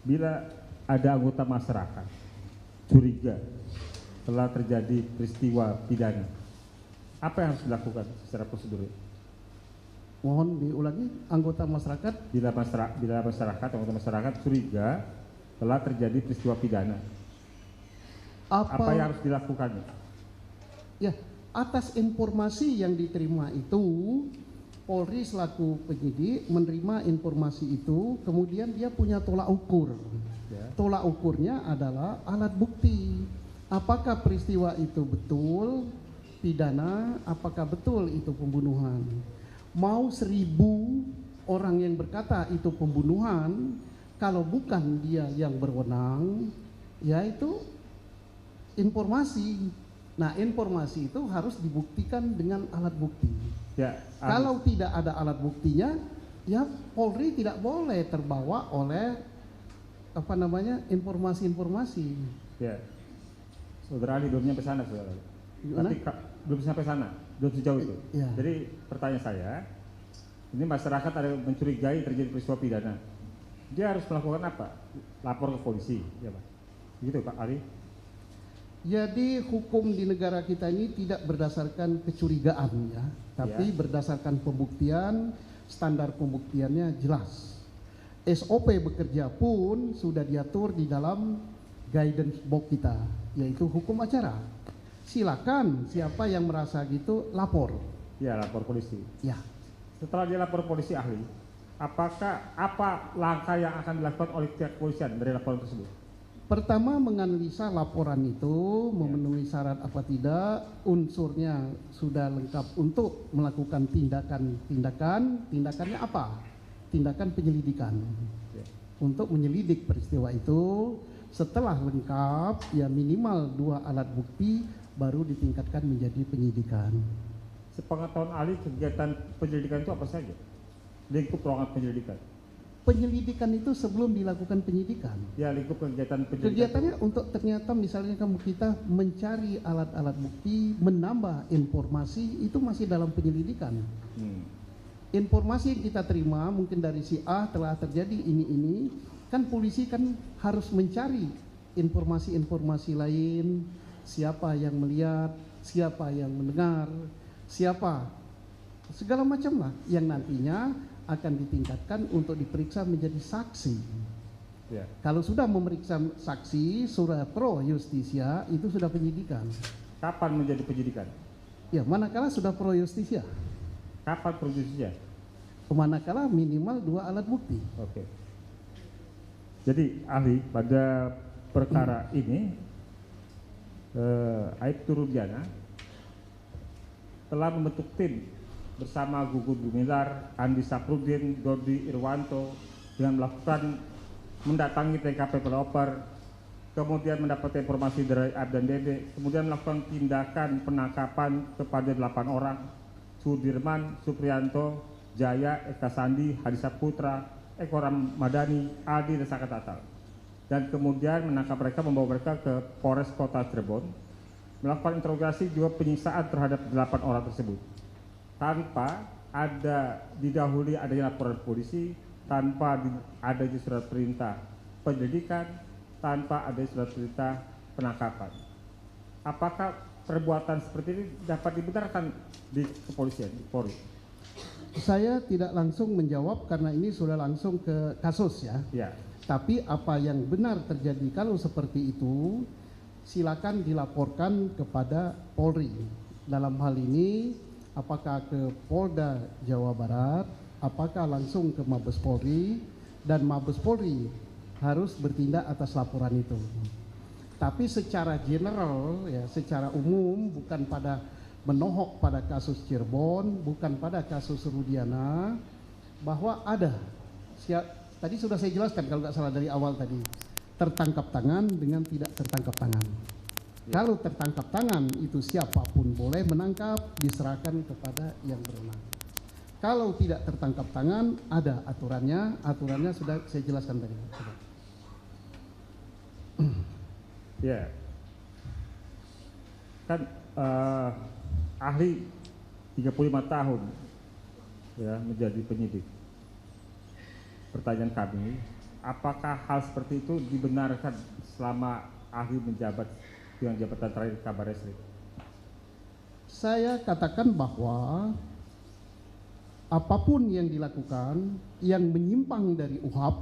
Bila ada anggota masyarakat curiga telah terjadi peristiwa pidana, apa yang harus dilakukan secara prosedur? Mohon diulangi, anggota masyarakat. Bila anggota masyarakat curiga telah terjadi peristiwa pidana, apa yang harus dilakukan? Ya, atas informasi yang diterima itu, Polri selaku penyidik menerima informasi itu, kemudian dia punya tolak ukur. Ya. Tolak ukurnya adalah alat bukti. Apakah peristiwa itu betul pidana, apakah betul itu pembunuhan. Mau 1000 orang yang berkata itu pembunuhan, kalau bukan dia yang berwenang, yaitu informasi. Nah, informasi itu harus dibuktikan dengan alat bukti. Ya, Kalau tidak ada alat buktinya, ya Polri tidak boleh terbawa oleh informasi-informasi. ya, Saudara Ali belum sampai sana, saudara. Gimana? Tapi belum sampai sana, belum sejauh itu. Ya. Jadi pertanyaan saya, ini masyarakat ada mencurigai terjadi peristiwa pidana, dia harus melakukan apa? Lapor ke polisi, ya Pak? Begitu Pak Ali? Jadi hukum di negara kita ini tidak berdasarkan kecurigaan ya, tapi Ya. berdasarkan pembuktian, standar pembuktiannya jelas. SOP bekerja pun sudah diatur di dalam guidance box kita, yaitu hukum acara. Silakan siapa yang merasa gitu lapor. Ya, lapor polisi. Ya, Setelah dia lapor polisi ahli, apa langkah yang akan dilakukan oleh pihak kepolisian dari laporan tersebut? pertama menganalisa laporan itu memenuhi syarat apa tidak, unsurnya sudah lengkap untuk melakukan tindakannya apa? Tindakan penyelidikan. Ya. Untuk menyelidik peristiwa itu, setelah lengkap ya minimal 2 alat bukti baru ditingkatkan menjadi penyidikan. Sepengetahuan ahli, kegiatan penyelidikan itu apa saja? Lingkup ruangan penyelidikan. Penyelidikan itu sebelum dilakukan penyidikan. Ya, lingkup kegiatan penyelidikan. Kegiatannya untuk ternyata misalnya kita mencari alat-alat bukti, menambah informasi, itu masih dalam penyelidikan. Informasi yang kita terima mungkin dari si A telah terjadi ini, kan polisi kan harus mencari informasi-informasi lain, siapa yang melihat, siapa yang mendengar, siapa, segala macam lah yang nantinya akan ditingkatkan untuk diperiksa menjadi saksi. Ya. Kalau sudah memeriksa saksi, sudah pro justisia, itu sudah penyidikan. Kapan menjadi penyidikan? Ya, manakala sudah pro justisia, Kapan prosesnya? manakala minimal 2 alat bukti. Oke. Jadi ahli, pada perkara ini Aibtu Rudiana telah membentuk tim bersama Gugun Gumilar, Andi Saprudin, Dodi Irwanto dengan melakukan mendatangi TKP pelopor, kemudian mendapat informasi dari Ab dan Dede, kemudian melakukan tindakan penangkapan kepada 8 orang, Sudirman, Suprianto, Jaya, Eka Sandi, Hadi Saputra, Eko Ramadhani, Aldi, dan Saka Tatal. Dan kemudian menangkap mereka, membawa mereka ke Polres Kota Cirebon, melakukan interogasi juga penyiksaan terhadap 8 orang tersebut, tanpa ada didahului adanya laporan polisi, tanpa adanya surat perintah penyelidikan, tanpa ada surat perintah penangkapan. Apakah perbuatan seperti ini dapat dibenarkan di kepolisian, di Polri? Saya tidak langsung menjawab karena ini sudah langsung ke kasus ya. Ya. Tapi apa yang benar terjadi kalau seperti itu, silakan dilaporkan kepada Polri. Dalam hal ini, apakah ke Polda Jawa Barat, apakah langsung ke Mabes Polri, dan Mabes Polri harus bertindak atas laporan itu. Tapi secara general, ya, secara umum, bukan pada menohok pada kasus Cirebon, bukan pada kasus Rudiana, bahwa ada, tadi sudah saya jelaskan kalau nggak salah dari awal tadi, tertangkap tangan dengan tidak tertangkap tangan. Kalau tertangkap tangan itu siapapun boleh menangkap, diserahkan kepada yang berwenang. Kalau tidak tertangkap tangan, ada aturannya sudah saya jelaskan tadi. Ya. Kan ahli 35 tahun ya menjadi penyidik. Pertanyaan kami, apakah hal seperti itu dibenarkan selama ahli menjabat dengan jabatan terakhir Kabar Reskrim? Saya katakan bahwa apapun yang dilakukan yang menyimpang dari UHAP,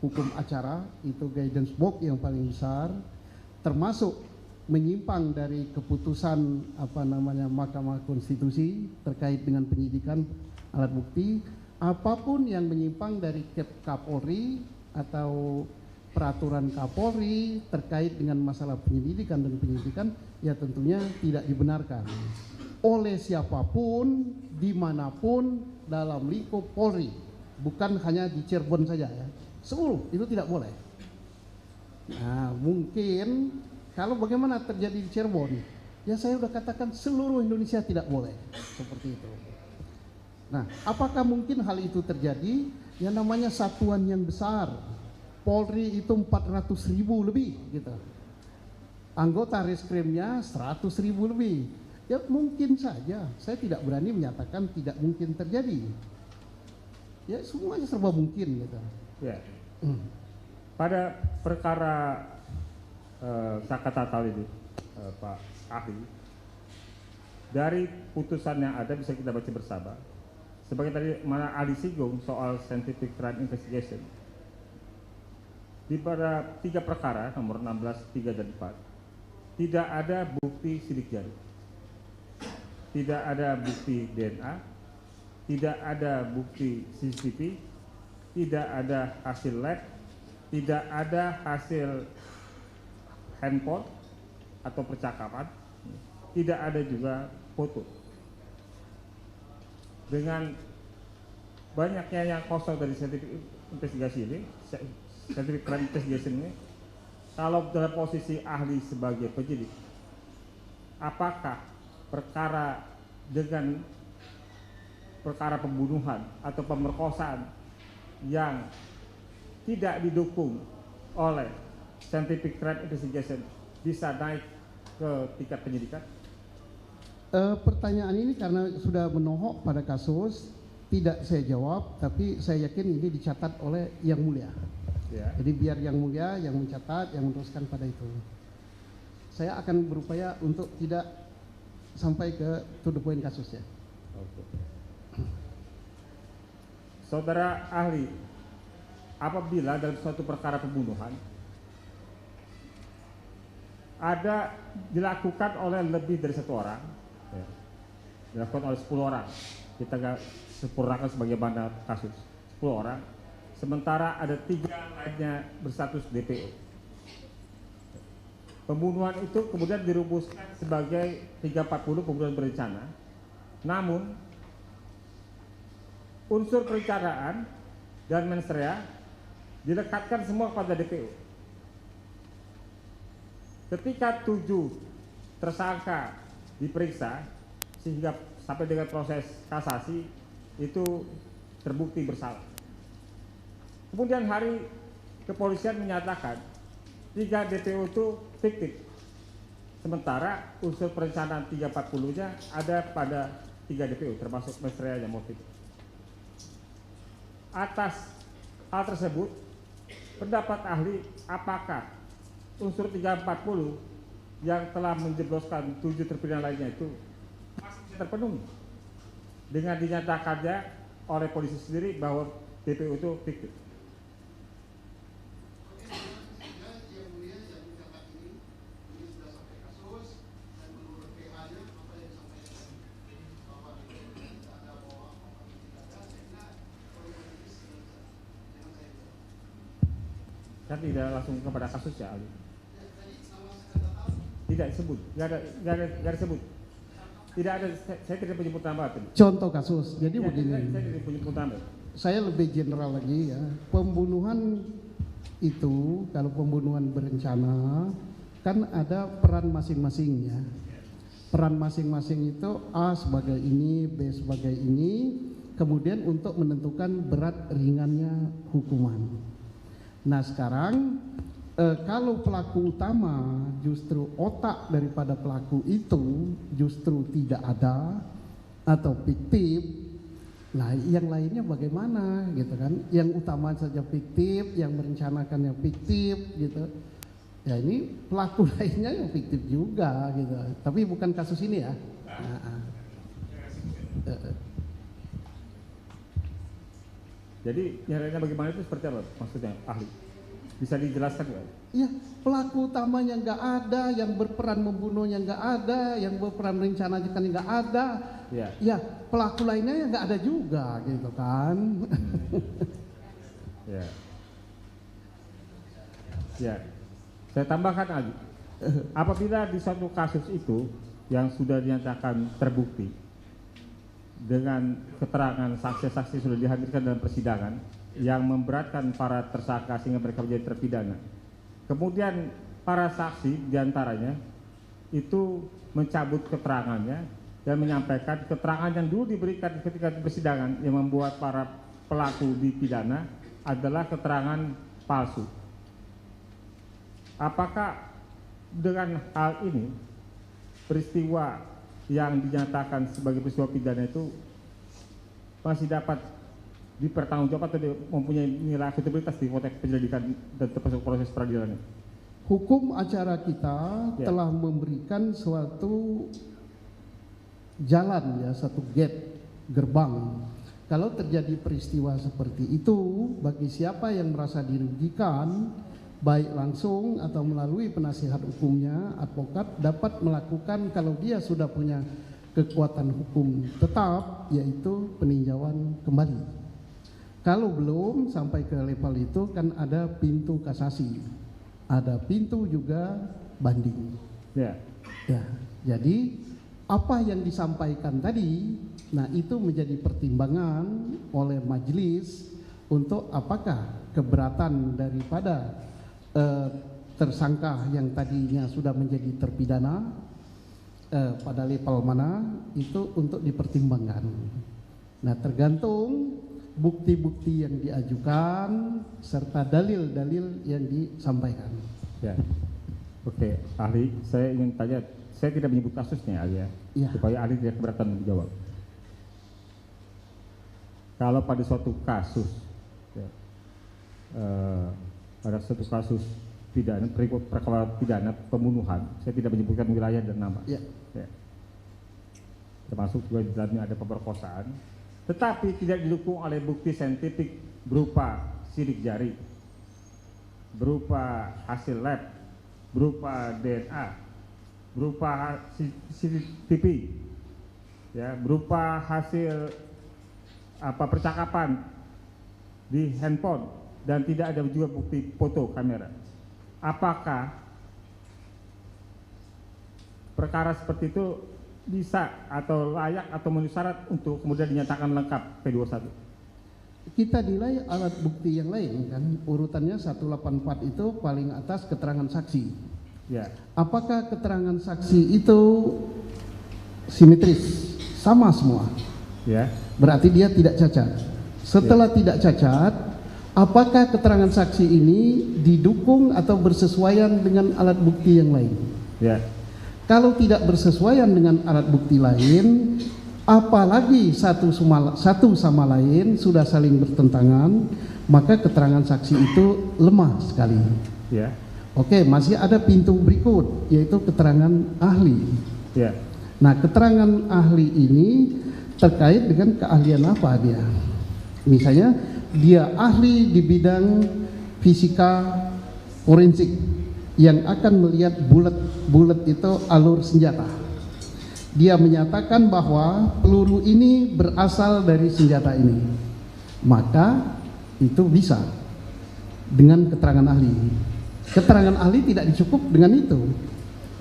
hukum acara, itu guidance box yang paling besar, termasuk menyimpang dari keputusan Mahkamah Konstitusi terkait dengan penyidikan alat bukti, apapun yang menyimpang dari Kapolri atau peraturan Kapolri terkait dengan masalah penyelidikan dan penyidikan, ya tentunya tidak dibenarkan oleh siapapun, dimanapun dalam lingkup Polri, bukan hanya di Cirebon saja ya, seluruh itu tidak boleh. Nah mungkin kalau bagaimana terjadi di Cirebon, ya saya sudah katakan seluruh Indonesia tidak boleh seperti itu. Nah apakah mungkin hal itu terjadi? Ya namanya satuan yang besar, Polri itu 400.000 lebih gitu, anggota reskrimnya 100.000 lebih, ya mungkin saja. Saya tidak berani menyatakan tidak mungkin terjadi, ya semuanya serba mungkin gitu Ya. Pada perkara Sakatatal ini, Pak Ahli, dari putusan yang ada bisa kita baca bersama. Sebagai tadi mana ahli singgung soal scientific crime investigation, di pada 3 perkara nomor 16, 3 dan 4 tidak ada bukti sidik jari, tidak ada bukti DNA, tidak ada bukti CCTV, tidak ada hasil lab, tidak ada hasil handphone atau percakapan, tidak ada juga foto. Dengan banyaknya yang kosong dari scientific investigasi ini, scientific crime investigation ini, kalau dalam posisi ahli sebagai penyidik, apakah perkara dengan perkara pembunuhan atau pemerkosaan yang tidak didukung oleh scientific crime investigation bisa naik ke tingkat penyidikan? Pertanyaan ini karena sudah menohok pada kasus, tidak saya jawab, tapi saya yakin ini dicatat oleh Yang Mulia. Ya. Jadi biar Yang Mulia yang mencatat, yang meneruskan pada itu. Saya akan berupaya untuk tidak sampai ke to the point kasusnya. Oke. Saudara ahli, apabila dalam suatu perkara pembunuhan ada dilakukan oleh lebih dari 1 orang, ya, dilakukan oleh 10 orang, kita nggak sempurnakan sebagaimana kasus 10 orang, sementara ada 3 lainnya berstatus DPO. Pembunuhan itu kemudian dirumuskan sebagai 340 pembunuhan berencana, namun unsur perencanaan dan mens rea dilekatkan semua pada DPO. Ketika 7 tersangka diperiksa sehingga sampai dengan proses kasasi itu terbukti bersalah. Kemudian hari kepolisian menyatakan 3 DPO itu fiktif, sementara unsur perencanaan 340-nya ada pada 3 DPO termasuk mens rea dan motif. Atas hal tersebut, pendapat ahli, apakah unsur 340 yang telah menjebloskan 7 terpidana lainnya itu masih bisa terpenuhi dengan dinyatakannya oleh polisi sendiri bahwa DPO itu fiktif? Kan tidak langsung kepada kasus ya, ahli. Tidak disebut, nggak ada disebut. Tidak ada, saya tidak menyebut nama tadi. Contoh kasus, jadi Ya, begini. saya tidak menyebut nama. Saya lebih general lagi ya. Pembunuhan itu kalau pembunuhan berencana kan ada peran masing-masing ya. Peran masing-masing itu A sebagai ini, B sebagai ini, kemudian untuk menentukan berat ringannya hukuman. Nah sekarang kalau pelaku utama justru otak daripada pelaku itu justru tidak ada atau fiktif, Nah, yang lainnya bagaimana gitu kan? Yang utama saja fiktif, yang merencanakan yang fiktif gitu. Ya ini pelaku lainnya yang fiktif juga gitu. Tapi bukan kasus ini ya. Jadi yang lainnya bagaimana itu seperti apa maksudnya ahli? Bisa dijelaskan nggak? Iya, pelaku utamanya nggak ada, yang berperan membunuhnya nggak ada, yang berperan merencanakan nggak ada. Ya. Ya, pelaku lainnya ya nggak ada juga gitu kan. Ya. Ya. Saya tambahkan lagi. Apabila di suatu kasus itu yang sudah dinyatakan terbukti dengan keterangan saksi-saksi sudah dihadirkan dalam persidangan yang memberatkan para tersangka sehingga mereka menjadi terpidana. Kemudian para saksi diantaranya itu mencabut keterangannya dan menyampaikan keterangan yang dulu diberikan ketika di persidangan yang membuat para pelaku dipidana adalah keterangan palsu. Apakah dengan hal ini peristiwa yang dinyatakan sebagai peristiwa pidana itu masih dapat dipertanggungjawabkan atau mempunyai nilai akuntabilitas di konteks penyelidikan dan termasuk proses peradilan? Hukum acara kita Ya. telah memberikan suatu jalan ya, satu gate, gerbang. Kalau terjadi peristiwa seperti itu, bagi siapa yang merasa dirugikan, baik langsung atau melalui penasihat hukumnya, advokat dapat melakukan kalau dia sudah punya kekuatan hukum tetap, yaitu peninjauan kembali. Kalau belum sampai ke level itu kan ada pintu kasasi, ada pintu juga banding. Ya. Ya, jadi apa yang disampaikan tadi, nah itu menjadi pertimbangan oleh majelis untuk apakah keberatan daripada tersangka yang tadinya sudah menjadi terpidana pada level mana itu untuk dipertimbangkan. Nah, tergantung bukti-bukti yang diajukan serta dalil-dalil yang disampaikan. Ya. Oke, ahli, saya ingin tanya, saya tidak menyebut kasusnya ahli ya, Ya. supaya ahli tidak keberatan menjawab. Kalau pada suatu kasus, ya, pada suatu kasus pidana, perkara pidana pembunuhan, saya tidak menyebutkan wilayah dan nama. Ya. Ya. Termasuk juga di dalamnya ada pemerkosaan, tetapi tidak didukung oleh bukti saintifik berupa sidik jari, berupa hasil lab, berupa DNA, berupa CCTV, ya, berupa hasil percakapan di handphone, dan tidak ada juga bukti foto kamera. Apakah perkara seperti itu bisa atau layak atau memenuhi syarat untuk kemudian dinyatakan lengkap P21? Kita nilai alat bukti yang lain kan, urutannya 184 itu paling atas keterangan saksi. Ya. Apakah keterangan saksi itu simetris, sama semua? Ya. Berarti dia tidak cacat. Setelah tidak cacat, apakah keterangan saksi ini didukung atau bersesuaian dengan alat bukti yang lain? Ya. Kalau tidak bersesuaian dengan alat bukti lain, apalagi satu sama lain sudah saling bertentangan, maka keterangan saksi itu lemah sekali. Ya. Oke, masih ada pintu berikut, yaitu keterangan ahli. Ya. Nah, keterangan ahli ini terkait dengan keahlian apa dia? Misalnya, dia ahli di bidang fisika forensik yang akan melihat bulat itu alur senjata. Dia menyatakan bahwa peluru ini berasal dari senjata ini. Maka itu bisa dengan keterangan ahli. Keterangan ahli tidak dicukup dengan itu,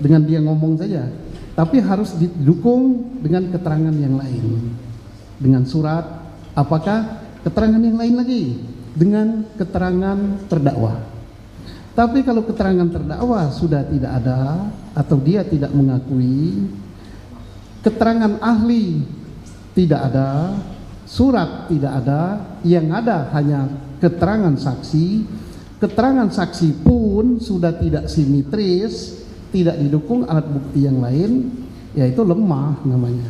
dengan dia ngomong saja, tapi harus didukung dengan keterangan yang lain, dengan surat. Apakah keterangan yang lain lagi dengan keterangan terdakwa? Tapi kalau keterangan terdakwa sudah tidak ada atau dia tidak mengakui, keterangan ahli tidak ada, surat tidak ada, yang ada hanya keterangan saksi. Keterangan saksi pun sudah tidak simetris, tidak didukung alat bukti yang lain, yaitu lemah namanya.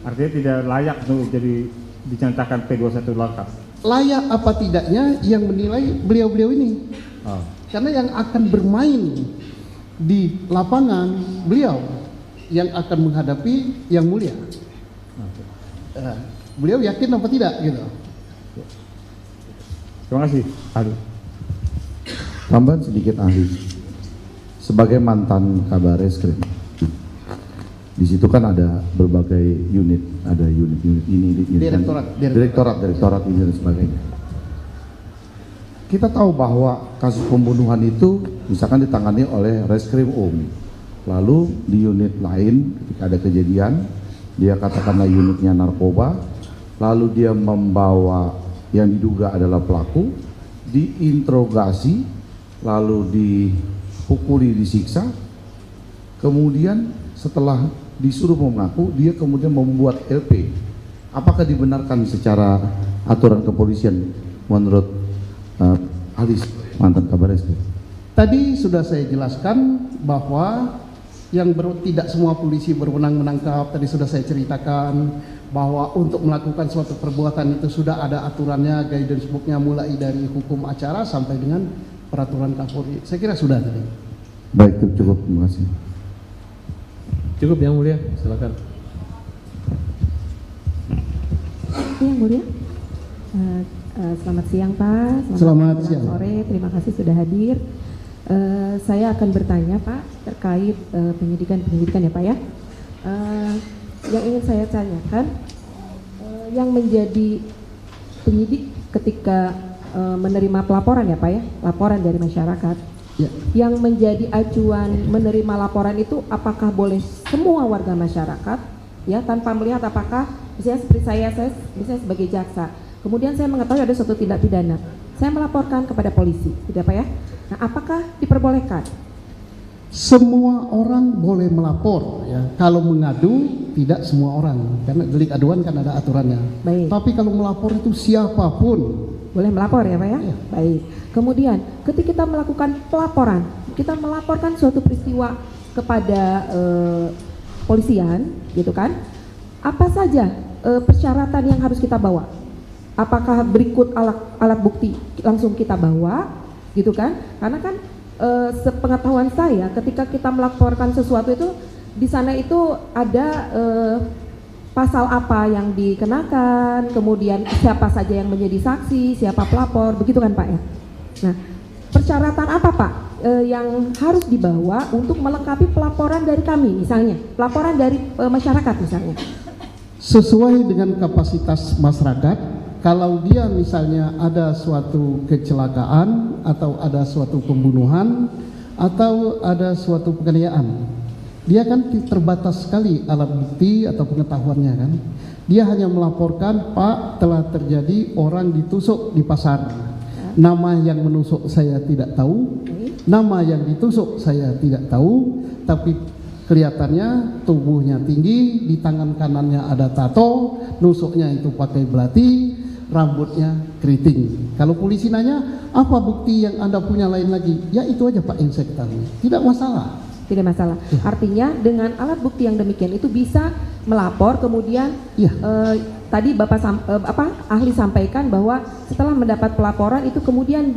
Artinya tidak layak untuk jadi dinyatakan P21 lengkap? Layak apa tidaknya yang menilai beliau-beliau ini. Oh. Karena yang akan bermain di lapangan beliau yang akan menghadapi yang mulia. Beliau yakin apa tidak gitu. Terima kasih, ahli. Tambahan sedikit ahli. Sebagai mantan Kabar Reskrim, di situ kan ada berbagai unit, ada unit ini, direktorat ini dan sebagainya. Kita tahu bahwa kasus pembunuhan itu misalkan ditangani oleh Reskrim lalu di unit lain ketika ada kejadian, dia katakanlah unitnya narkoba, lalu dia membawa yang diduga adalah pelaku, diinterogasi, lalu dipukuli, disiksa, kemudian setelah disuruh mengaku, dia kemudian membuat LP. Apakah dibenarkan secara aturan kepolisian menurut ahli mantan Kabar Reskrim? Tadi sudah saya jelaskan bahwa tidak semua polisi berwenang menangkap. Tadi sudah saya ceritakan bahwa untuk melakukan suatu perbuatan itu sudah ada aturannya, guidance booknya, mulai dari hukum acara sampai dengan peraturan Kapolri. Saya kira sudah tadi. Baik, cukup, terima kasih. Cukup Yang Mulia, silakan. Yang Mulia, selamat siang Pak. Selamat siang. Sore, terima kasih sudah hadir. Saya akan bertanya Pak terkait penyidikan ya Pak ya. Yang ingin saya tanyakan, yang menjadi penyidik ketika menerima pelaporan ya Pak ya, laporan dari masyarakat, Ya. yang menjadi acuan menerima laporan itu apakah boleh semua warga masyarakat ya, tanpa melihat apakah misalnya seperti saya misalnya sebagai jaksa, kemudian saya mengetahui ada suatu tindak pidana, saya melaporkan kepada polisi, tidak Pak ya? Nah, apakah diperbolehkan? Semua orang boleh melapor ya. Kalau mengadu tidak semua orang, karena delik aduan kan ada aturannya. Baik. Tapi kalau melapor itu siapapun Boleh melapor ya Pak ya? Iya. Baik. Kemudian ketika kita melakukan pelaporan, kita melaporkan suatu peristiwa kepada polisian, gitu kan? Apa saja persyaratan yang harus kita bawa? Apakah berikut alat bukti langsung kita bawa, gitu kan? Karena kan sepengetahuan saya, ketika kita melaporkan sesuatu itu di sana itu ada pasal apa yang dikenakan, kemudian siapa saja yang menjadi saksi, siapa pelapor, begitu kan Pak ya? Nah, persyaratan apa Pak yang harus dibawa untuk melengkapi pelaporan dari kami, misalnya pelaporan dari masyarakat misalnya? sesuai dengan kapasitas masyarakat. Kalau dia misalnya ada suatu kecelakaan atau ada suatu pembunuhan atau ada suatu penganiayaan, dia kan terbatas sekali alat bukti atau pengetahuannya kan. Dia hanya melaporkan, Pak, telah terjadi orang ditusuk di pasar. Nama yang menusuk saya tidak tahu, nama yang ditusuk saya tidak tahu, tapi kelihatannya tubuhnya tinggi, di tangan kanannya ada tato, nusuknya itu pakai belati, rambutnya keriting. Kalau polisi nanya, apa bukti yang Anda punya lain lagi? Ya itu aja Pak yang saya ketahui, tidak masalah. Tidak masalah. Artinya dengan alat bukti yang demikian itu bisa melapor, kemudian Iya. tadi Bapak ahli sampaikan bahwa setelah mendapat pelaporan itu kemudian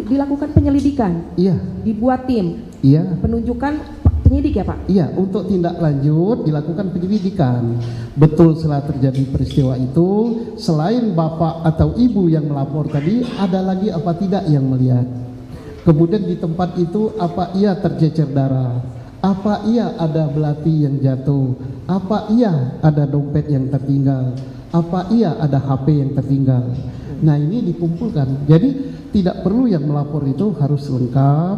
dilakukan penyelidikan, Iya, dibuat tim, iya. penunjukan penyidik ya Pak? Iya, untuk tindak lanjut dilakukan penyelidikan. Betul setelah terjadi peristiwa itu, selain bapak atau ibu yang melapor tadi, ada lagi apa tidak yang melihat? Kemudian di tempat itu apa iya tercecer darah? Apa iya ada belati yang jatuh? Apa iya ada dompet yang tertinggal? Apa iya ada HP yang tertinggal? Nah, ini dikumpulkan. Jadi tidak perlu yang melapor itu harus lengkap,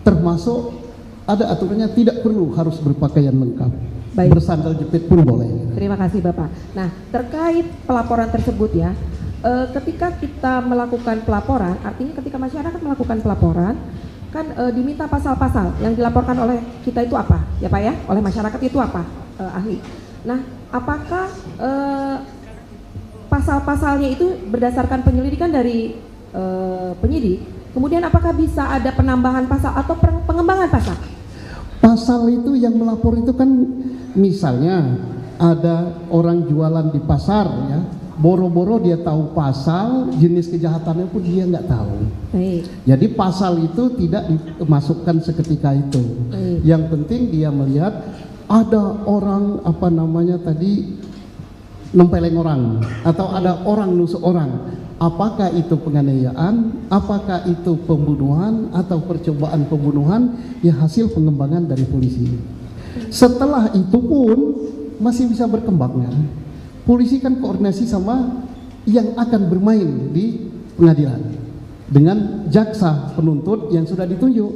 termasuk ada aturannya tidak perlu harus berpakaian lengkap. Baik. Bersandal jepit pun boleh. Terima kasih Bapak. Nah, terkait pelaporan tersebut ya, ketika kita melakukan pelaporan, artinya ketika masyarakat melakukan pelaporan, kan diminta pasal-pasal yang dilaporkan oleh kita itu apa, ya Pak ya, oleh masyarakat itu apa, ahli. Nah, apakah pasal-pasalnya itu berdasarkan penyelidikan dari penyidik, kemudian apakah bisa ada penambahan pasal atau pengembangan pasal? Pasal itu yang melapor itu kan misalnya ada orang jualan di pasar ya, boro-boro dia tahu pasal, jenis kejahatannya pun dia nggak tahu. Baik. Jadi pasal itu tidak dimasukkan seketika itu. Baik. Yang penting dia melihat ada orang apa namanya tadi nempeleng orang atau ada orang nusuk orang. Apakah itu penganiayaan, apakah itu pembunuhan atau percobaan pembunuhan, ya hasil pengembangan dari polisi. Setelah itu pun masih bisa berkembang kan. Polisi kan koordinasi sama yang akan bermain di pengadilan dengan jaksa penuntut yang sudah ditunjuk.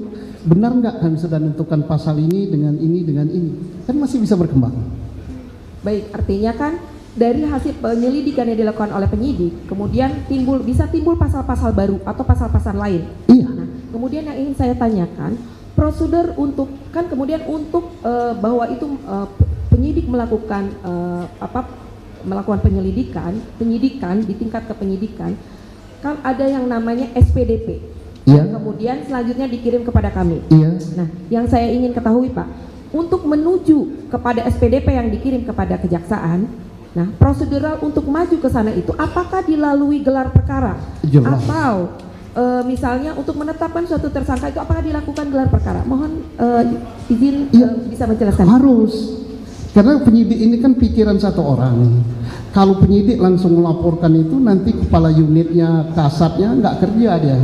Benar nggak kami sudah menentukan pasal ini dengan ini, kan masih bisa berkembang. Baik, artinya kan dari hasil penyelidikan yang dilakukan oleh penyidik, kemudian bisa timbul pasal-pasal baru atau pasal-pasal lain. Iya. Nah, kemudian yang ingin saya tanyakan, prosedur untuk bahwa itu penyidik melakukan melakukan penyidikan di tingkat kepenyidikan, kan ada yang namanya SPDP. Iya. Kemudian selanjutnya dikirim kepada kami. Iya. Nah, yang saya ingin ketahui Pak, untuk menuju kepada SPDP yang dikirim kepada kejaksaan, nah prosedural untuk maju ke sana itu apakah dilalui gelar perkara? Jelas. Atau misalnya untuk menetapkan suatu tersangka itu apakah dilakukan gelar perkara? Mohon izin bisa menjelaskan. Harus. Karena penyidik ini kan pikiran satu orang. Kalau penyidik langsung melaporkan itu nanti kepala unitnya, kasatnya nggak kerja dia.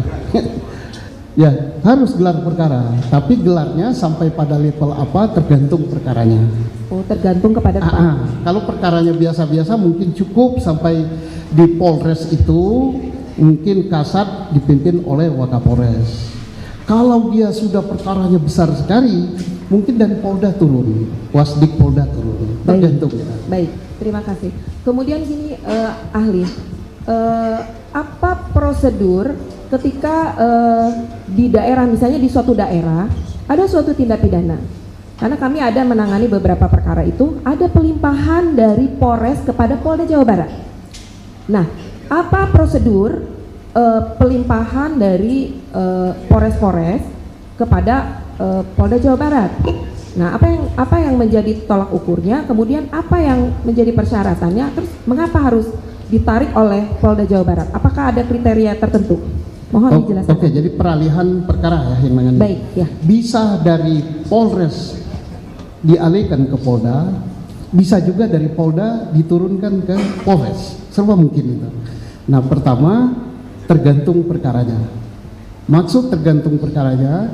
Ya harus gelar perkara. Tapi gelarnya sampai pada level apa tergantung perkaranya. Oh, tergantung kepada Kalau perkaranya biasa-biasa mungkin cukup sampai di Polres itu mungkin kasat dipimpin oleh Wakapolres. Kalau dia sudah perkaranya besar sekali, mungkin dari Polda turun, Wasdik Polda turun, tergantung. Baik, terima kasih. Kemudian gini ahli, apa prosedur ketika di daerah, misalnya di suatu daerah ada suatu tindak pidana? Karena kami ada menangani beberapa perkara itu, ada pelimpahan dari Polres kepada Polda Jawa Barat. Nah, apa prosedur pelimpahan dari Polres kepada Polda Jawa Barat? Nah, apa yang menjadi tolak ukurnya? Kemudian apa yang menjadi persyaratannya? Terus mengapa harus ditarik oleh Polda Jawa Barat? Apakah ada kriteria tertentu? Mohon dijelaskan. Oke, jadi peralihan perkara ya yang mengenai. Baik, ya. Bisa dari Polres dialihkan ke Polda, bisa juga dari Polda diturunkan ke Polres, serba mungkin itu. Nah, pertama tergantung perkaranya. Maksud tergantung perkaranya,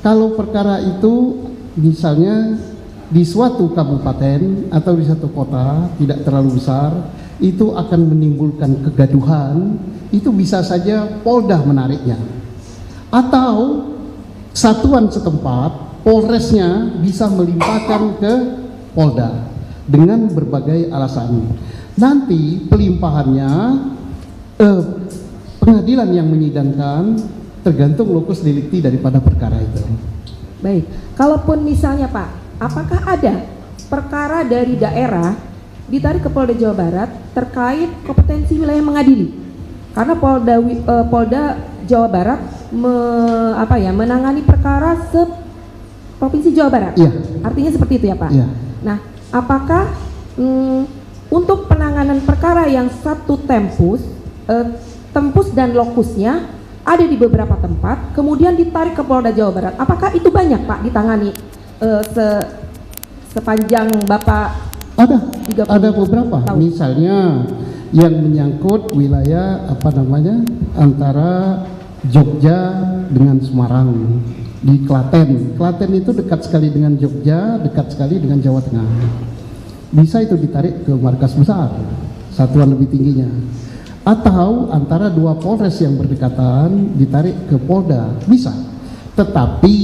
kalau perkara itu misalnya di suatu kabupaten atau di satu kota tidak terlalu besar, itu akan menimbulkan kegaduhan, itu bisa saja Polda menariknya. Atau satuan setempat, Polresnya bisa melimpahkan ke Polda dengan berbagai alasan. Nanti pelimpahannya pengadilan yang menyidangkan tergantung lokus delikti daripada perkara itu. Baik, kalaupun misalnya Pak, apakah ada perkara dari daerah ditarik ke Polda Jawa Barat terkait kompetensi wilayah mengadili? Karena Polda Jawa Barat menangani perkara Provinsi Jawa Barat. Iya. Artinya seperti itu ya Pak. Iya. Nah, apakah untuk penanganan perkara yang satu tempus dan lokusnya ada di beberapa tempat, kemudian ditarik ke Polda Jawa Barat, apakah itu banyak Pak ditangani sepanjang Bapak? Ada beberapa. Tahun. Misalnya yang menyangkut wilayah antara Jogja dengan Semarang. Di Klaten itu dekat sekali dengan Jogja, dekat sekali dengan Jawa Tengah. Bisa itu ditarik ke markas besar, satuan lebih tingginya. Atau antara dua Polres yang berdekatan ditarik ke Polda, bisa. Tetapi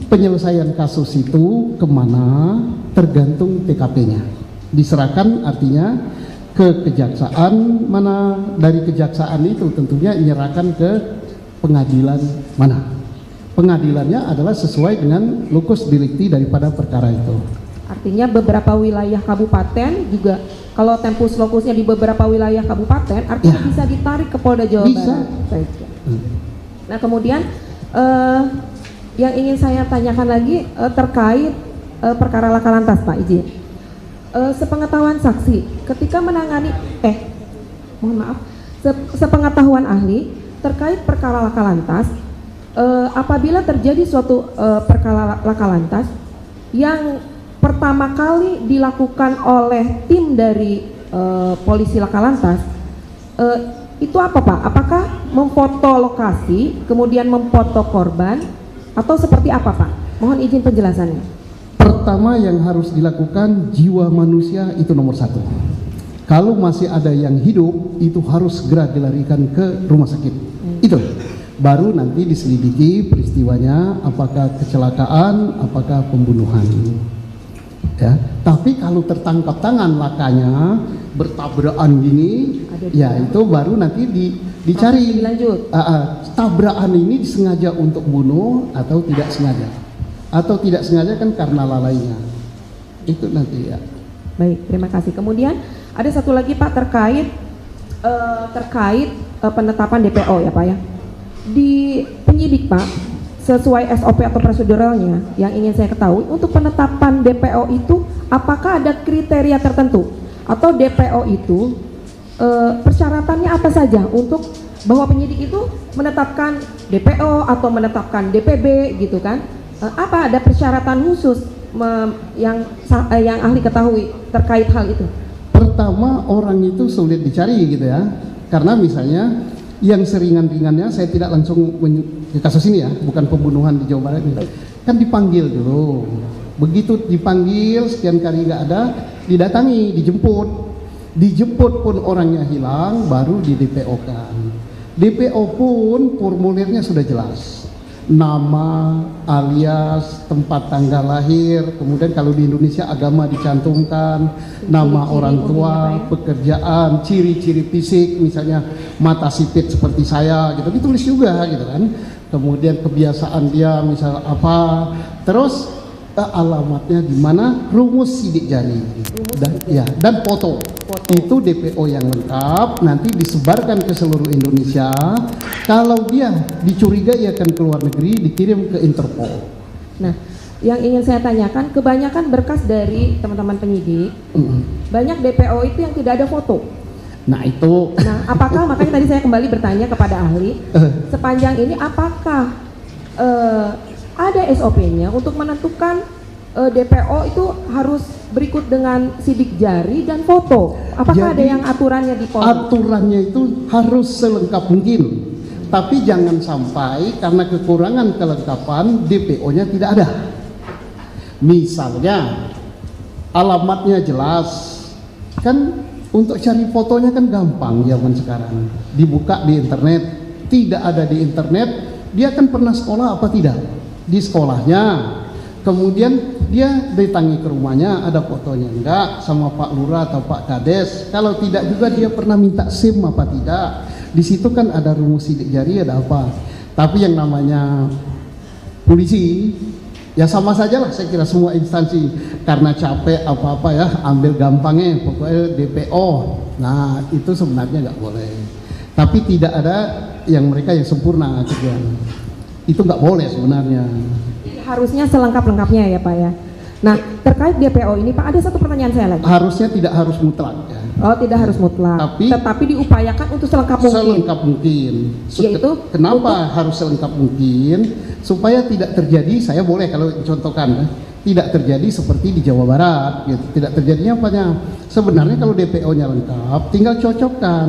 penyelesaian kasus itu kemana tergantung TKP-nya. Diserahkan artinya ke kejaksaan mana, dari kejaksaan itu tentunya menyerahkan ke pengadilan mana. Pengadilannya adalah sesuai dengan lokus delikti daripada perkara itu. Artinya beberapa wilayah kabupaten juga, kalau tempus lokusnya di beberapa wilayah kabupaten, artinya bisa ditarik ke Polda Jawa Barat. Baik. Nah, kemudian yang ingin saya tanyakan lagi terkait perkara laka lantas Pak, izin. Sepengetahuan saksi, ketika menangani mohon maaf, sepengetahuan ahli terkait perkara laka lantas, apabila terjadi suatu perkara laka lantas yang pertama kali dilakukan oleh tim dari polisi laka lantas, itu apa Pak? Apakah memfoto lokasi, kemudian memfoto korban, atau seperti apa Pak? Mohon izin penjelasannya. Pertama yang harus dilakukan, jiwa manusia itu nomor satu. Kalau masih ada yang hidup, itu harus segera dilarikan ke rumah sakit. Itu. Baru nanti diselidiki peristiwanya, apakah kecelakaan, apakah pembunuhan. Ya, tapi kalau tertangkap tangan lakanya, bertabrakan gini, ya itu baru nanti dicari. Lanjut. Tabrakan ini disengaja untuk bunuh atau tidak sengaja? Atau tidak sengaja kan karena lalainya. Itu nanti ya. Baik, terima kasih. Kemudian ada satu lagi Pak terkait penetapan DPO ya Pak ya. Di penyidik Pak, sesuai SOP atau proseduralnya yang ingin saya ketahui, untuk penetapan DPO itu apakah ada kriteria tertentu atau DPO itu persyaratannya apa saja untuk bahwa penyidik itu menetapkan DPO atau menetapkan DPB gitu kan? Apa ada persyaratan khusus yang ahli ketahui terkait hal itu? Pertama, orang itu sulit dicari gitu ya, karena misalnya yang seringan-ringannya saya tidak langsung di kasus ini ya, bukan pembunuhan di Jawa Barat ini, kan dipanggil dulu. Begitu dipanggil sekian kali nggak ada, didatangi, dijemput pun orangnya hilang, baru di DPO kan. DPO pun formulirnya sudah jelas, nama, alias, tempat tanggal lahir, kemudian kalau di Indonesia agama dicantumkan, nama orang tua, pekerjaan, ciri-ciri fisik, misalnya mata sipit seperti saya gitu, ditulis juga gitu kan. Kemudian kebiasaan dia misal apa, terus alamatnya di mana, rumus sidik jari dan foto. Itu DPO yang lengkap, nanti disebarkan ke seluruh Indonesia. Kalau dia dicurigai akan ke luar negeri, dikirim ke Interpol. Nah, yang ingin saya tanyakan, kebanyakan berkas dari teman-teman penyidik, banyak DPO itu yang tidak ada foto. Nah itu. Nah, apakah makanya tadi saya kembali bertanya kepada ahli, sepanjang ini apakah ada SOP-nya untuk menentukan DPO itu harus berikut dengan sidik jari dan foto? Apakah ada yang aturannya di Polri? Aturannya itu harus selengkap mungkin, tapi jangan sampai karena kekurangan kelengkapan DPO-nya tidak ada. Misalnya alamatnya jelas, kan untuk cari fotonya kan gampang zaman sekarang, dibuka di internet. Tidak ada di internet, dia kan pernah sekolah apa tidak? Di sekolahnya, kemudian dia datangi ke rumahnya, ada fotonya enggak sama Pak Lurah atau Pak Kades. Kalau tidak juga dia pernah minta SIM apa tidak. Di situ kan ada rumus sidik jari, ada apa. Tapi yang namanya polisi ya sama saja lah, saya kira semua instansi, karena capek apa-apa ya, ambil gampangnya pokoknya DPO. Nah itu sebenarnya nggak boleh, tapi tidak ada yang mereka yang sempurna kerjaan, itu nggak boleh sebenarnya. Harusnya selengkap-lengkapnya ya Pak ya. Nah terkait DPO ini Pak, ada satu pertanyaan saya lagi. Harusnya tidak harus mutlak ya. Oh tidak harus mutlak, tetapi diupayakan untuk selengkap mungkin. Selengkap mungkin. Yaitu kenapa harus selengkap mungkin? Supaya tidak terjadi, saya boleh kalau contohkan, tidak terjadi seperti di Jawa Barat gitu. Tidak terjadinya apanya? Sebenarnya kalau DPO-nya lengkap, tinggal cocokkan.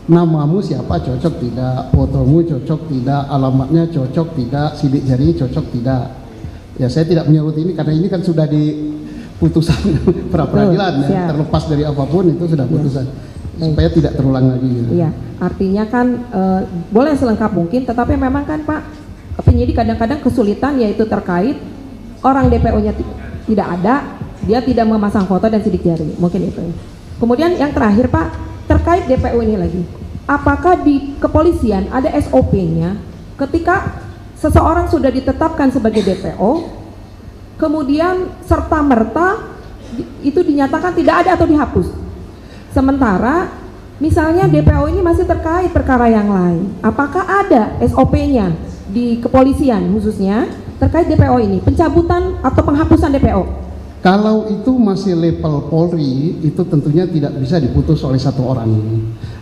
Namamu siapa cocok tidak, fotomu cocok tidak, alamatnya cocok tidak, sidik jari cocok tidak. Ya saya tidak menyebut ini karena ini kan sudah di putusan pra peradilan ya, terlepas dari apapun itu sudah putusan. Supaya tidak terulang lagi gitu. Iya, artinya kan boleh selengkap mungkin, tetapi memang kan Pak, penyidik kadang-kadang kesulitan yaitu terkait orang DPO-nya tidak ada, dia tidak memasang foto dan sidik jari, mungkin itu. Kemudian yang terakhir Pak, terkait DPO ini lagi, apakah di kepolisian ada SOP-nya ketika seseorang sudah ditetapkan sebagai DPO, kemudian serta-merta itu dinyatakan tidak ada atau dihapus? Sementara misalnya DPO ini masih terkait perkara yang lain, apakah ada SOP-nya di kepolisian khususnya terkait DPO ini, pencabutan atau penghapusan DPO? Kalau itu masih level Polri, itu tentunya tidak bisa diputus oleh satu orang.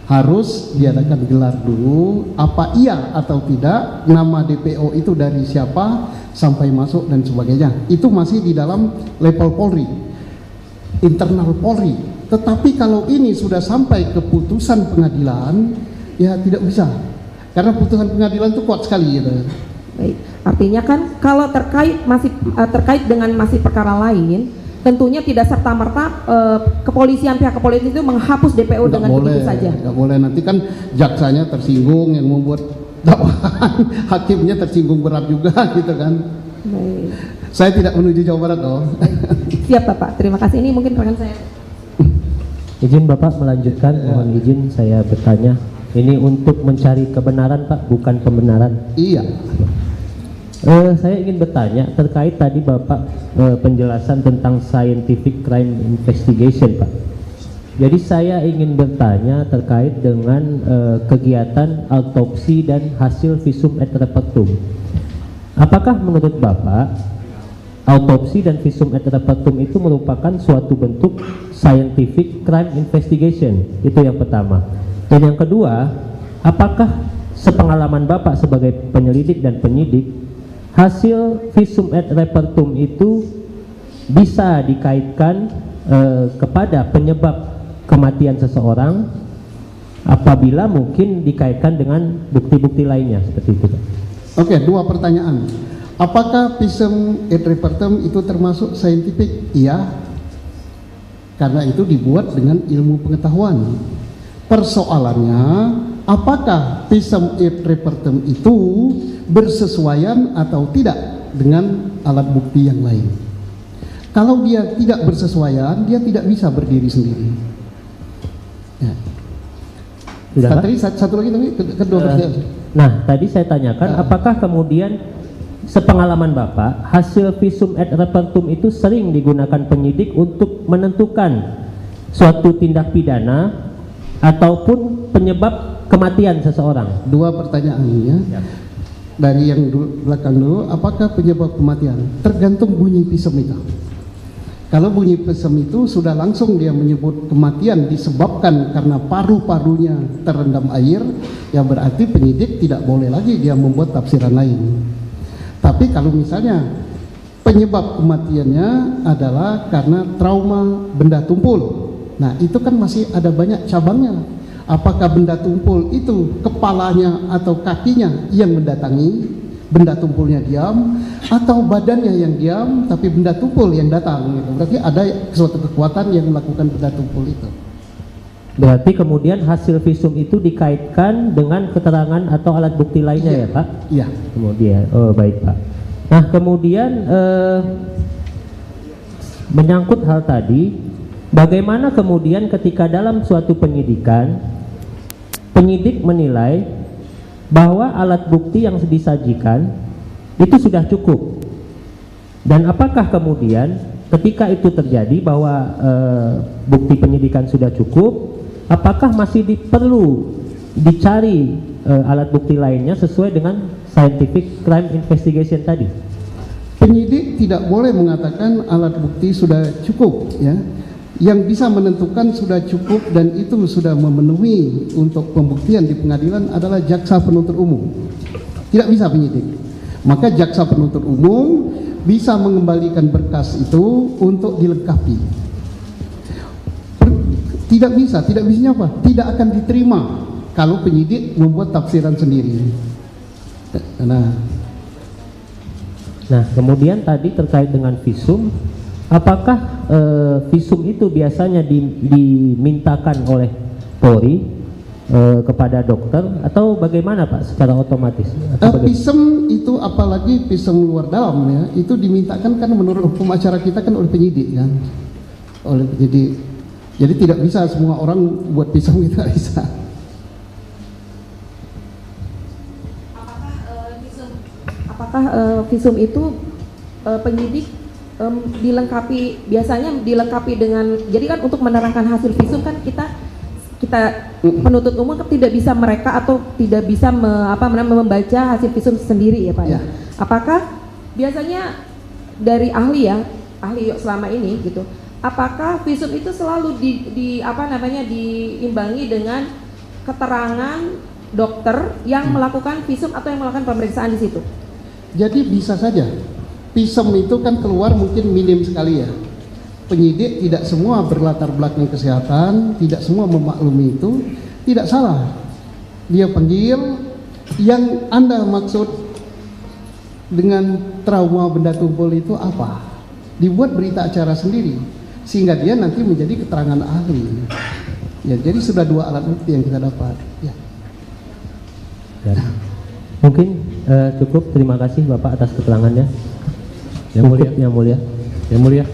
Harus diadakan gelar dulu, apa iya atau tidak, nama DPO itu dari siapa, sampai masuk dan sebagainya. Itu masih di dalam level Polri, internal Polri. Tetapi kalau ini sudah sampai ke putusan pengadilan, ya tidak bisa. Karena putusan pengadilan itu kuat sekali gitu. Baik, artinya kan kalau terkait dengan masih perkara lain, tentunya tidak serta merta pihak kepolisian itu menghapus DPO Nggak dengan boleh, begitu saja. nggak boleh, nanti kan jaksanya tersinggung yang membuat dakwaan, hakimnya tersinggung berat juga gitu kan. Baik. Saya tidak menuju Jawa Barat loh. Siap Bapak, terima kasih. Ini mungkin rekan saya. Izin Bapak melanjutkan, mohon izin saya bertanya. Ini untuk mencari kebenaran Pak, bukan pembenaran. Iya. Saya ingin bertanya terkait tadi Bapak penjelasan tentang scientific crime investigation Pak. Jadi saya ingin bertanya terkait dengan kegiatan autopsi dan hasil visum et repertum. Apakah menurut Bapak autopsi dan visum et repertum itu merupakan suatu bentuk scientific crime investigation? Itu yang pertama. Dan yang kedua, apakah sepengalaman Bapak sebagai penyelidik dan penyidik, hasil visum et repertum itu bisa dikaitkan kepada penyebab kematian seseorang apabila mungkin dikaitkan dengan bukti-bukti lainnya seperti itu? Oke, dua pertanyaan. Apakah visum et repertum itu termasuk scientific? Iya. Karena itu dibuat dengan ilmu pengetahuan. Persoalannya, apakah visum et repertum itu bersesuaian atau tidak dengan alat bukti yang lain? Kalau dia tidak bersesuaian, dia tidak bisa berdiri sendiri. Ya. Sudah, Pak? Tadi satu lagi tapi kedua pertanyaan. Nah, tadi saya tanyakan apakah kemudian sepengalaman Bapak hasil visum et repertum itu sering digunakan penyidik untuk menentukan suatu tindak pidana ataupun penyebab kematian seseorang? Dua pertanyaan ya. Dari yang belakang dulu, apakah penyebab kematian? Tergantung bunyi visum itu. Kalau bunyi visum itu sudah langsung dia menyebut kematian disebabkan karena paru-parunya terendam air, ya berarti penyidik tidak boleh lagi dia membuat tafsiran lain. Tapi kalau misalnya penyebab kematiannya adalah karena trauma benda tumpul, nah itu kan masih ada banyak cabangnya. Apakah benda tumpul itu kepalanya atau kakinya yang mendatangi, benda tumpulnya diam, atau badannya yang diam tapi benda tumpul yang datang gitu. Berarti ada suatu kekuatan yang melakukan benda tumpul itu. Berarti kemudian hasil visum itu dikaitkan dengan keterangan atau alat bukti lainnya, Iya. ya Pak? Iya. Kemudian, oh baik Pak. Nah kemudian menyangkut hal tadi, bagaimana kemudian ketika dalam suatu penyidikan penyidik menilai bahwa alat bukti yang disajikan itu sudah cukup, dan apakah kemudian ketika itu terjadi bahwa bukti penyidikan sudah cukup, apakah masih perlu dicari alat bukti lainnya sesuai dengan scientific crime investigation tadi? Penyidik tidak boleh mengatakan alat bukti sudah cukup ya. Yang bisa menentukan sudah cukup dan itu sudah memenuhi untuk pembuktian di pengadilan adalah jaksa penuntut umum. Tidak bisa penyidik. Maka jaksa penuntut umum bisa mengembalikan berkas itu untuk dilengkapi. Tidak bisanya apa? Tidak akan diterima kalau penyidik membuat tafsiran sendiri. Nah, kemudian tadi terkait dengan visum, apakah visum itu biasanya dimintakan oleh Polri kepada dokter atau bagaimana Pak secara otomatis? Visum itu apalagi visum luar dalam ya, itu dimintakan kan menurut hukum acara kita kan oleh penyidik kan, oleh penyidik. Jadi tidak bisa semua orang buat visum, tidak bisa. Apakah visum itu penyidik dilengkapi, biasanya dilengkapi dengan, jadi kan untuk menerangkan hasil visum kan kita penuntut umum kan tidak bisa tidak bisa membaca hasil visum sendiri ya Pak ya. Apakah biasanya dari ahli ya ahli selama ini gitu, apakah visum itu selalu diimbangi dengan keterangan dokter yang melakukan visum atau yang melakukan pemeriksaan di situ? Jadi bisa saja. Visum itu kan keluar mungkin minim sekali ya. Penyidik tidak semua berlatar belakang kesehatan, tidak semua memaklumi itu, tidak salah. Dia panggil, yang Anda maksud dengan trauma benda tumpul itu apa? Dibuat berita acara sendiri, sehingga dia nanti menjadi keterangan ahli. Ya, jadi sudah 2 alat bukti yang kita dapat. Ya. Ya. Mungkin cukup. Terima kasih Bapak atas keterangannya. Yang mulia, Yang mulia. yang mulia.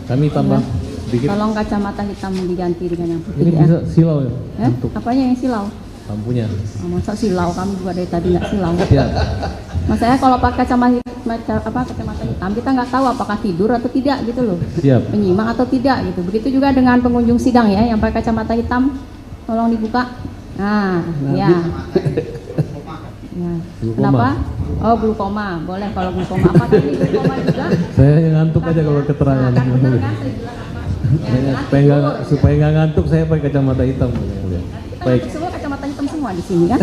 Kami tambah sedikit. Tolong kacamata hitam diganti dengan yang putih Ini ya. bisa silau ya? Untuk Apanya yang silau? lampunya. Masa silau, kami juga dari tadi nggak silau. Ya. Maksudnya kalau pakai kacamata hitam kita nggak tahu apakah tidur atau tidak gitu loh. Siap. Penyimak atau tidak gitu. Begitu juga dengan pengunjung sidang ya yang pakai kacamata hitam, tolong dibuka. Nah, ya. Ya. Glukoma. Kenapa? Oh, glukoma. Boleh kalau glukoma. Apakah ini glukoma juga? Saya ngantuk aja kalau keterangan. Nah, kan benar kan? Saya bilang apa? Ya, Supaya nggak ngantuk saya pakai kacamata hitam. Yang mulia. kita Baik. semua kacamata hitam semua di sini kan?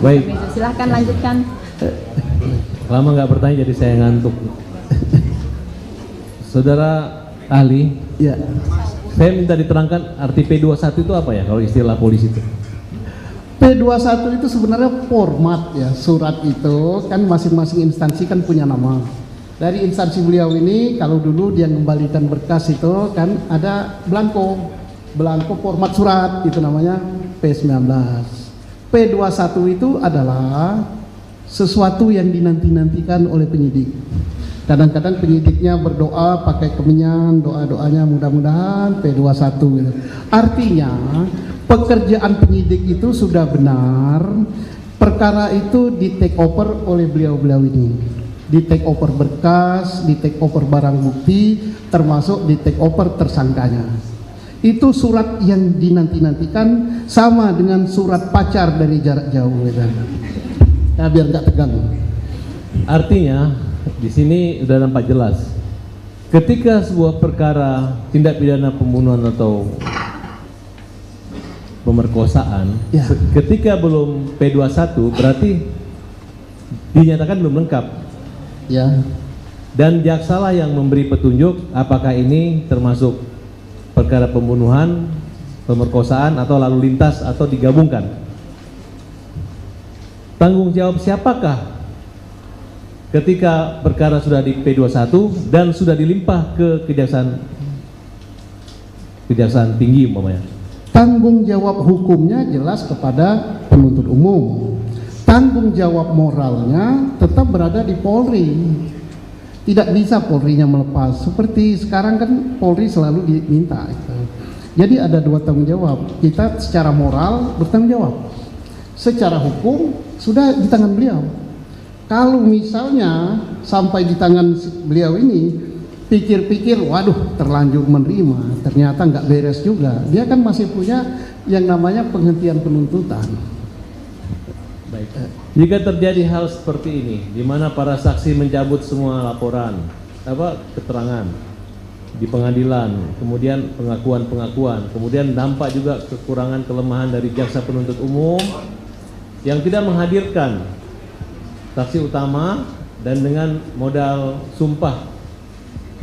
Baik. Silahkan lanjutkan. Lama nggak bertanya jadi saya ngantuk. Saudara ahli, Ya. saya minta diterangkan arti P21 itu apa ya kalau istilah polisi itu? P21 itu sebenarnya format ya, surat itu kan masing-masing instansi kan punya nama. Dari instansi beliau ini kalau dulu dia mengembalikan berkas itu kan ada belangko format surat itu namanya P19. P21 itu adalah sesuatu yang dinanti-nantikan oleh penyidik. Kadang-kadang penyidiknya berdoa pakai kemenyan, doa-doanya mudah-mudahan P21 gitu. Artinya pekerjaan penyidik itu sudah benar, perkara itu di take over oleh beliau-beliau ini. Di take over berkas, di take over barang bukti, termasuk di take over tersangkanya. Itu surat yang dinanti-nantikan, sama dengan surat pacar dari jarak jauh gitu. Nah, biar nggak tegang. Artinya di sini sudah nampak jelas. Ketika sebuah perkara tindak pidana pembunuhan atau pemerkosaan, Ya. ketika belum P21 berarti dinyatakan belum lengkap. Ya. Dan jaksalah yang memberi petunjuk apakah ini termasuk perkara pembunuhan, pemerkosaan atau lalu lintas atau digabungkan. Tanggung jawab siapakah ketika perkara sudah di P21 dan sudah dilimpah ke kejaksaan tinggi umpamanya? Tanggung jawab hukumnya jelas kepada penuntut umum. Tanggung jawab moralnya tetap berada di Polri. Tidak bisa Polrinya melepas. Seperti sekarang kan Polri selalu diminta. Jadi ada 2 tanggung jawab. Kita secara moral bertanggung jawab. Secara hukum sudah di tangan beliau. Kalau misalnya sampai di tangan beliau ini pikir-pikir, waduh terlanjur menerima, ternyata nggak beres juga. Dia kan masih punya yang namanya penghentian penuntutan. Baik. Jika terjadi hal seperti ini, di mana para saksi mencabut semua laporan, keterangan di pengadilan, kemudian pengakuan, kemudian nampak juga kekurangan kelemahan dari jaksa penuntut umum yang tidak menghadirkan saksi utama dan dengan modal sumpah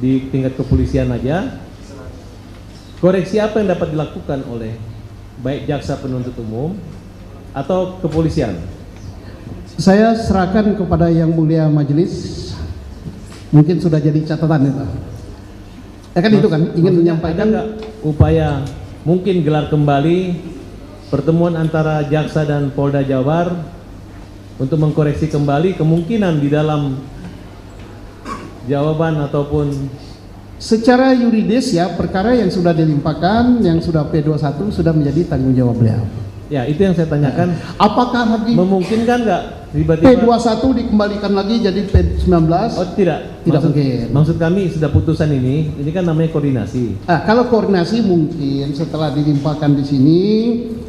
di tingkat kepolisian aja, koreksi apa yang dapat dilakukan oleh baik jaksa penuntut umum atau kepolisian? Saya serahkan kepada yang mulia majelis, mungkin sudah jadi catatan itu. Ya kan itu kan ingin menyampaikan ada nggak upaya mungkin gelar kembali pertemuan antara jaksa dan Polda Jabar untuk mengkoreksi kembali kemungkinan di dalam jawaban ataupun secara yuridis ya perkara yang sudah dilimpahkan, yang sudah P21 sudah menjadi tanggung jawab beliau. ya itu yang saya tanyakan. Apakah lagi Memungkinkan nggak tiba-tiba P21 dikembalikan lagi jadi P19? Oh tidak, Tidak mungkin. Maksud kami sudah putusan ini kan namanya koordinasi. Kalau koordinasi mungkin setelah dilimpahkan di sini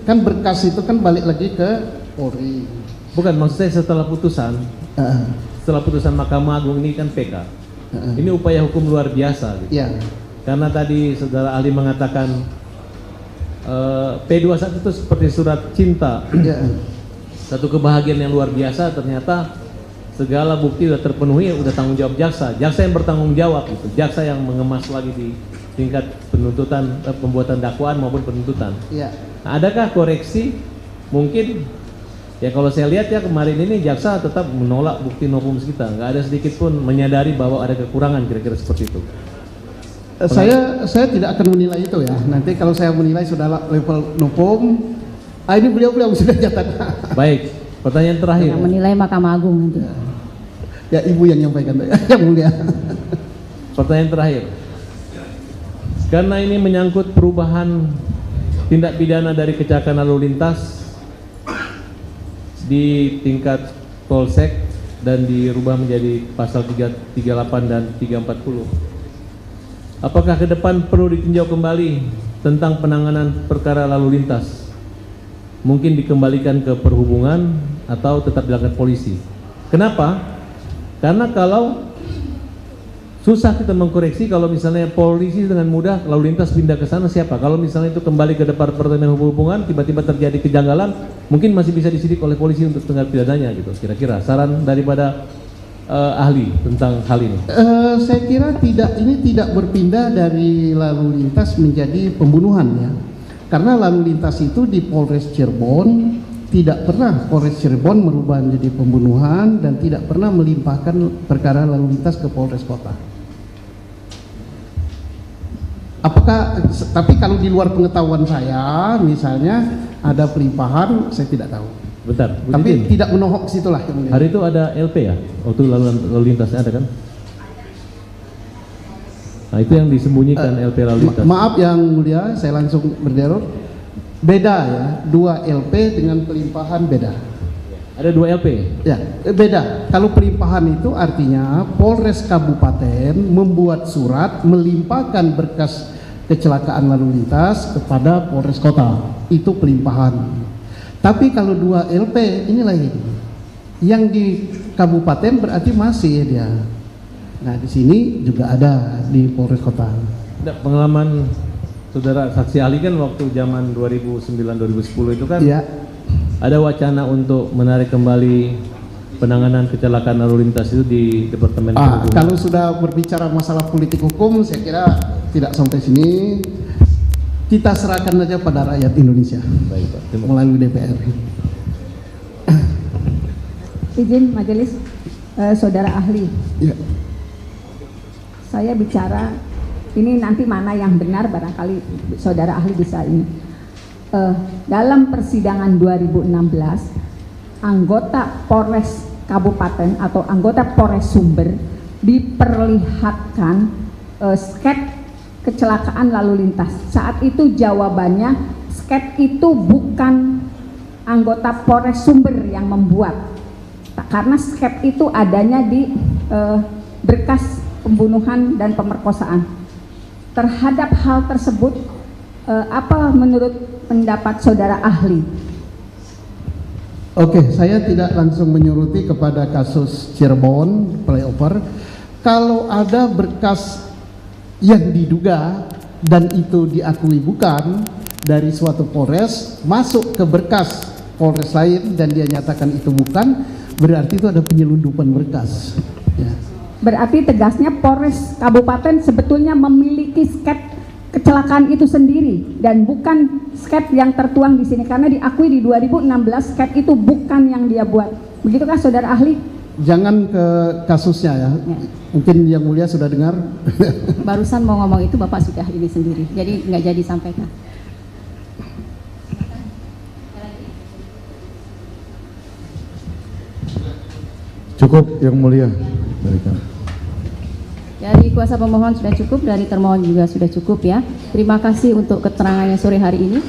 kan berkas itu kan balik lagi ke Polri. Bukan, maksud saya setelah putusan setelah putusan Mahkamah Agung ini kan PK. Ini upaya hukum luar biasa gitu. Ya. Karena tadi saudara ahli mengatakan P21 itu seperti surat cinta. Ya. Satu kebahagiaan yang luar biasa, ternyata segala bukti sudah terpenuhi, udah tanggung jawab jaksa. Jaksa yang bertanggung jawab gitu. Jaksa yang mengemas lagi di tingkat penuntutan, pembuatan dakwaan maupun penuntutan. Ya. Nah, adakah koreksi? Mungkin ya kalau saya lihat ya kemarin ini jaksa tetap menolak bukti novum kita, nggak ada sedikit pun menyadari bahwa ada kekurangan, kira-kira seperti itu. Saya tidak akan menilai itu ya. Nanti kalau saya menilai sudah level novum, ini beliau sudah nyatakan. Baik, pertanyaan terakhir. Yang menilai Mahkamah Agung nanti. Ya Ibu yang nyampaikan, yang mulia. Pertanyaan terakhir. Karena ini menyangkut perubahan tindak pidana dari kecelakaan lalu lintas di tingkat Polsek dan dirubah menjadi pasal 338 dan 340. Apakah ke depan perlu ditinjau kembali tentang penanganan perkara lalu lintas? Mungkin dikembalikan ke perhubungan atau tetap dilakukan polisi. Kenapa? Karena kalau susah kita mengkoreksi, kalau misalnya polisi dengan mudah lalu lintas pindah ke sana, siapa? Kalau misalnya itu kembali ke Departemen Hubungan, tiba-tiba terjadi kejanggalan, mungkin masih bisa disidik oleh polisi untuk tindak pidananya gitu. Kira-kira saran daripada ahli tentang hal ini. Saya kira ini tidak berpindah dari lalu lintas menjadi pembunuhan ya. Karena lalu lintas itu di Polres Cirebon tidak pernah Polres Cirebon merubah menjadi pembunuhan dan tidak pernah melimpahkan perkara lalu lintas ke Polres Kota. Tapi kalau di luar pengetahuan saya, misalnya ada pelimpahan, saya tidak tahu. Bentar, tapi tidak menohok situlah. Hari itu ada LP ya? Waktu lalu lintasnya ada kan? Nah itu yang disembunyikan LP lalu lintas. Maaf yang mulia, saya langsung berderot. Beda ya, 2 LP dengan pelimpahan beda. Ada 2 LP? Ya, beda. Kalau pelimpahan itu artinya Polres Kabupaten membuat surat melimpahkan berkas kecelakaan lalu lintas kepada Polres Kota. Itu pelimpahan. Tapi kalau 2 LP ini lain. Yang di kabupaten berarti masih dia. Nah di sini juga ada di Polres Kota. Pengalaman saudara saksi ahli kan waktu zaman 2009-2010 itu kan ya. Ada wacana untuk menarik kembali penanganan kecelakaan lalu lintas itu di Departemen Perhubungan. Kalau sudah berbicara masalah politik hukum, saya kira tidak sampai sini. Kita serahkan saja pada rakyat Indonesia. Baik, Pak. Melalui DPR. Izin majelis, saudara ahli. Ya. Saya bicara ini nanti mana yang benar, barangkali saudara ahli bisa ini. Dalam persidangan 2016, anggota Polres Kabupaten atau anggota Polres Sumber diperlihatkan sket kecelakaan lalu lintas. Saat itu jawabannya sket itu bukan anggota Polres Sumber yang membuat, karena sket itu adanya di berkas pembunuhan dan pemerkosaan. Terhadap hal tersebut, apa menurut pendapat saudara ahli? Oke, saya tidak langsung menyuruti kepada kasus Cirebon flyover. Kalau ada berkas yang diduga dan itu diakui bukan dari suatu Polres masuk ke berkas Polres lain dan dia nyatakan itu bukan, berarti itu ada penyelundupan berkas ya. Berarti tegasnya Polres Kabupaten sebetulnya memiliki sket kecelakaan itu sendiri dan bukan sket yang tertuang di sini, karena diakui di 2016 sket itu bukan yang dia buat. Begitukah saudara ahli? Jangan ke kasusnya ya. Mungkin yang mulia sudah dengar. Barusan mau ngomong itu Bapak sudah ini sendiri, jadi nggak jadi sampaikan. Cukup yang mulia. Dari kuasa pemohon sudah cukup, dari termohon juga sudah cukup ya. Terima kasih untuk keterangannya sore hari ini.